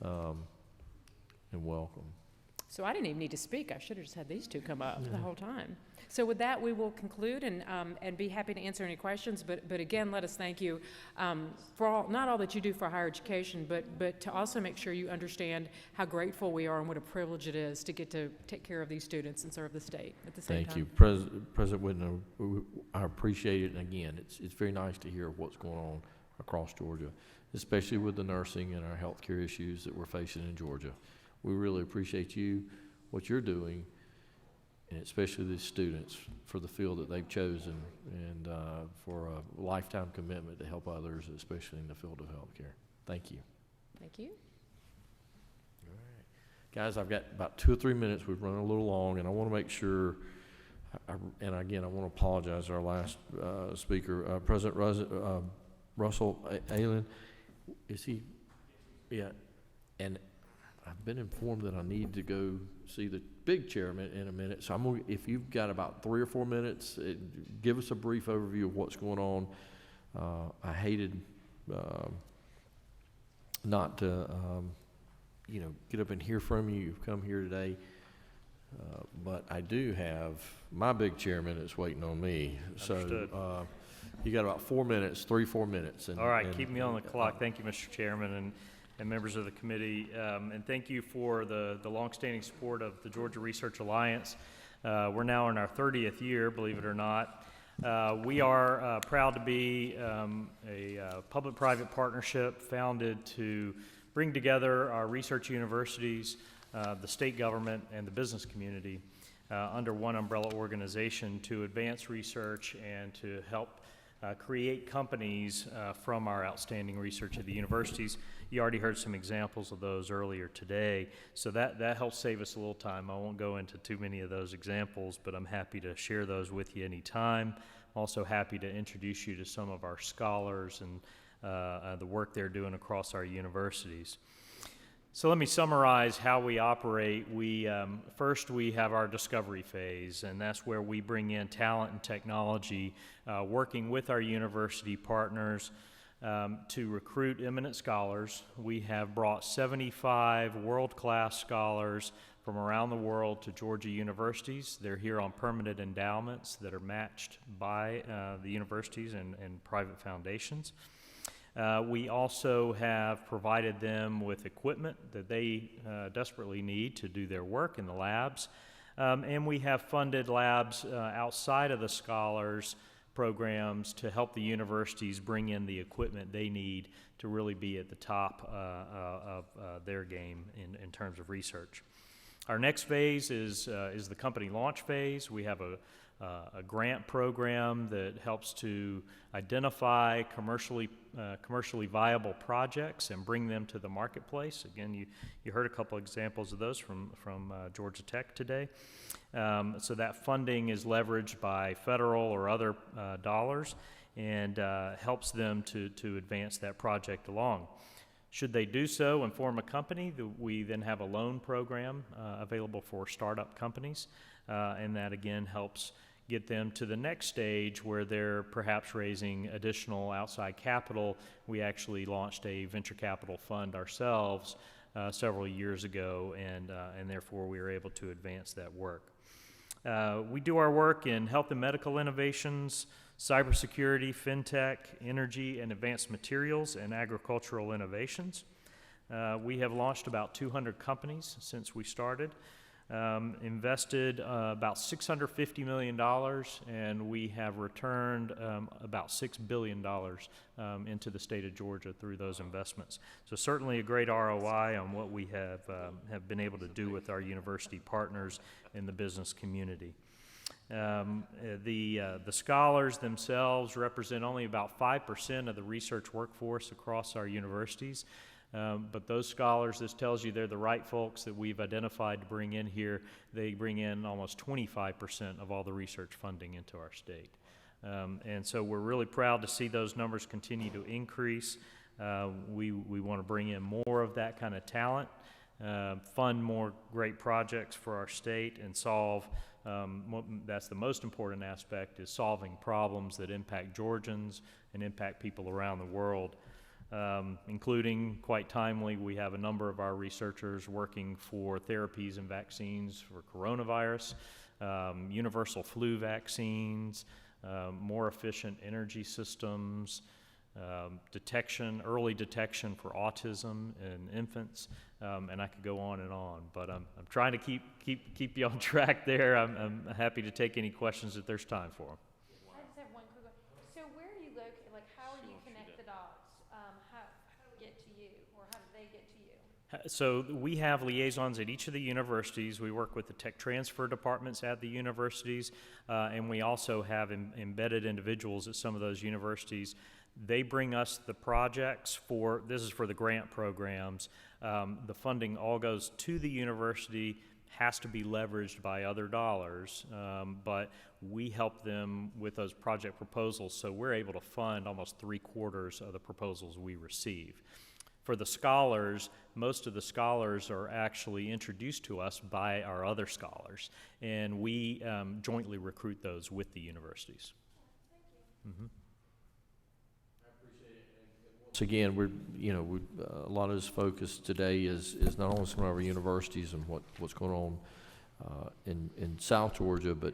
And welcome. So I didn't even need to speak. I should have just had these two come up the whole time. So with that, we will conclude and be happy to answer any questions. But again, let us thank you for not all that you do for higher education, but to also make sure you understand how grateful we are and what a privilege it is to get to take care of these students and serve the state at the same time. Thank you. President Whitner, I appreciate it. And again, it's very nice to hear what's going on across Georgia, especially with the nursing and our healthcare issues that we're facing in Georgia. We really appreciate you, what you're doing, and especially these students for the field that they've chosen and for a lifetime commitment to help others, especially in the field of healthcare. Thank you. Thank you. All right. Guys, I've got about 2 or 3 minutes. We've run a little long, and I want to make sure, and again, I want to apologize to our last speaker, President Russell Allen. Is he? Yeah. And I've been informed that I need to go see the big chairman in a minute, so I'm gonna, if you've got about 3 or 4 minutes, give us a brief overview of what's going on. I hated not to, get up and hear from you. You've come here today, but I do have my big chairman that's waiting on me. Understood. So you got about 4 minutes, 3-4 minutes. All right, keep me on the clock. Thank you, Mr. Chairman, and members of the committee, and thank you for the longstanding support of the Georgia Research Alliance. We're now in our 30th year, believe it or not. We are proud to be a public-private partnership founded to bring together our research universities, the state government, and the business community under one umbrella organization to advance research and to help create companies from our outstanding research at the universities. You already heard some examples of those earlier today, so that helps save us a little time. I won't go into too many of those examples, but I'm happy to share those with you anytime. I'm also happy to introduce you to some of our scholars and the work they're doing across our universities. So let me summarize how we operate. First, we have our discovery phase, and that's where we bring in talent and technology, working with our university partners to recruit eminent scholars. We have brought 75 world-class scholars from around the world to Georgia universities. They're here on permanent endowments that are matched by the universities and private foundations. We also have provided them with equipment that they desperately need to do their work in the labs. And we have funded labs outside of the scholars programs to help the universities bring in the equipment they need to really be at the top of their game in terms of research. Our next phase is the company launch phase. We have a grant program that helps to identify commercially viable projects and bring them to the marketplace. Again, you heard a couple examples of those from Georgia Tech today. So that funding is leveraged by federal or other dollars and helps them to advance that project along. Should they do so and form a company, we then have a loan program available for startup companies, and that again helps get them to the next stage where they're perhaps raising additional outside capital. We actually launched a venture capital fund ourselves several years ago, and therefore we were able to advance that work. We do our work in health and medical innovations, cybersecurity, fintech, energy and advanced materials, and agricultural innovations. We have launched about 200 companies since we started, invested about $650 million, and we have returned about $6 billion into the state of Georgia through those investments. So certainly a great ROI on what we have been able to do with our university partners in the business community. The scholars themselves represent only about 5% of the research workforce across our universities. But those scholars, this tells you they're the right folks that we've identified to bring in here. They bring in almost 25% of all the research funding into our state. And so we're really proud to see those numbers continue to increase. We want to bring in more of that kind of talent, fund more great projects for our state, and solve, that's the most important aspect, is solving problems that impact Georgians and impact people around the world. Including, quite timely, we have a number of our researchers working for therapies and vaccines for coronavirus, universal flu vaccines, more efficient energy systems, early detection for autism in infants, and I could go on and on. But I'm trying to keep you on track there. I'm happy to take any questions if there's time for them. I just have one quick one. So where are you located? Like, how do you connect the dots? How do they get to you, or how do they get to you? So we have liaisons at each of the universities. We work with the tech transfer departments at the universities, and we also have embedded individuals at some of those universities. They bring us the projects this is for the grant programs. The funding all goes to the university, has to be leveraged by other dollars, but we help them with those project proposals, so we're able to fund almost 3/4 of the proposals we receive. For the scholars, most of the scholars are actually introduced to us by our other scholars, and we jointly recruit those with the universities. Thank you. Mm-hmm. Once again, a lot of this focus today is not only some of our universities and what's going on in South Georgia, but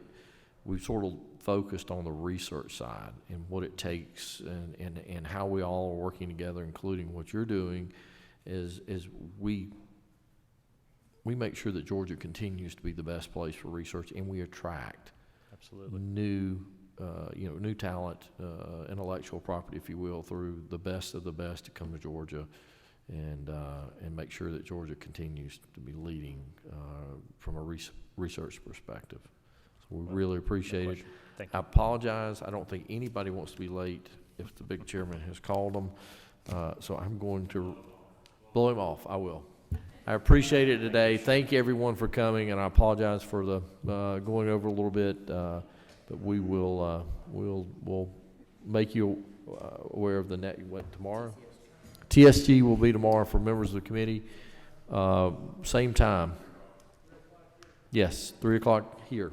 we've sort of focused on the research side and what it takes and how we all are working together, including what you're doing, is we make sure that Georgia continues to be the best place for research, and we attract new talent, intellectual property, if you will, through the best of the best to come to Georgia, and make sure that Georgia continues to be leading from a research perspective. So we really appreciate it. Thank you. I apologize. I don't think anybody wants to be late if the big chairman has called them. So I'm going to blow him off. I will. I appreciate it today. Thank you, everyone, for coming, and I apologize for the going over a little bit. But we will we'll make you aware of the net, what, tomorrow? TSG will be tomorrow for members of the committee, same time. Yes, 3 o'clock here.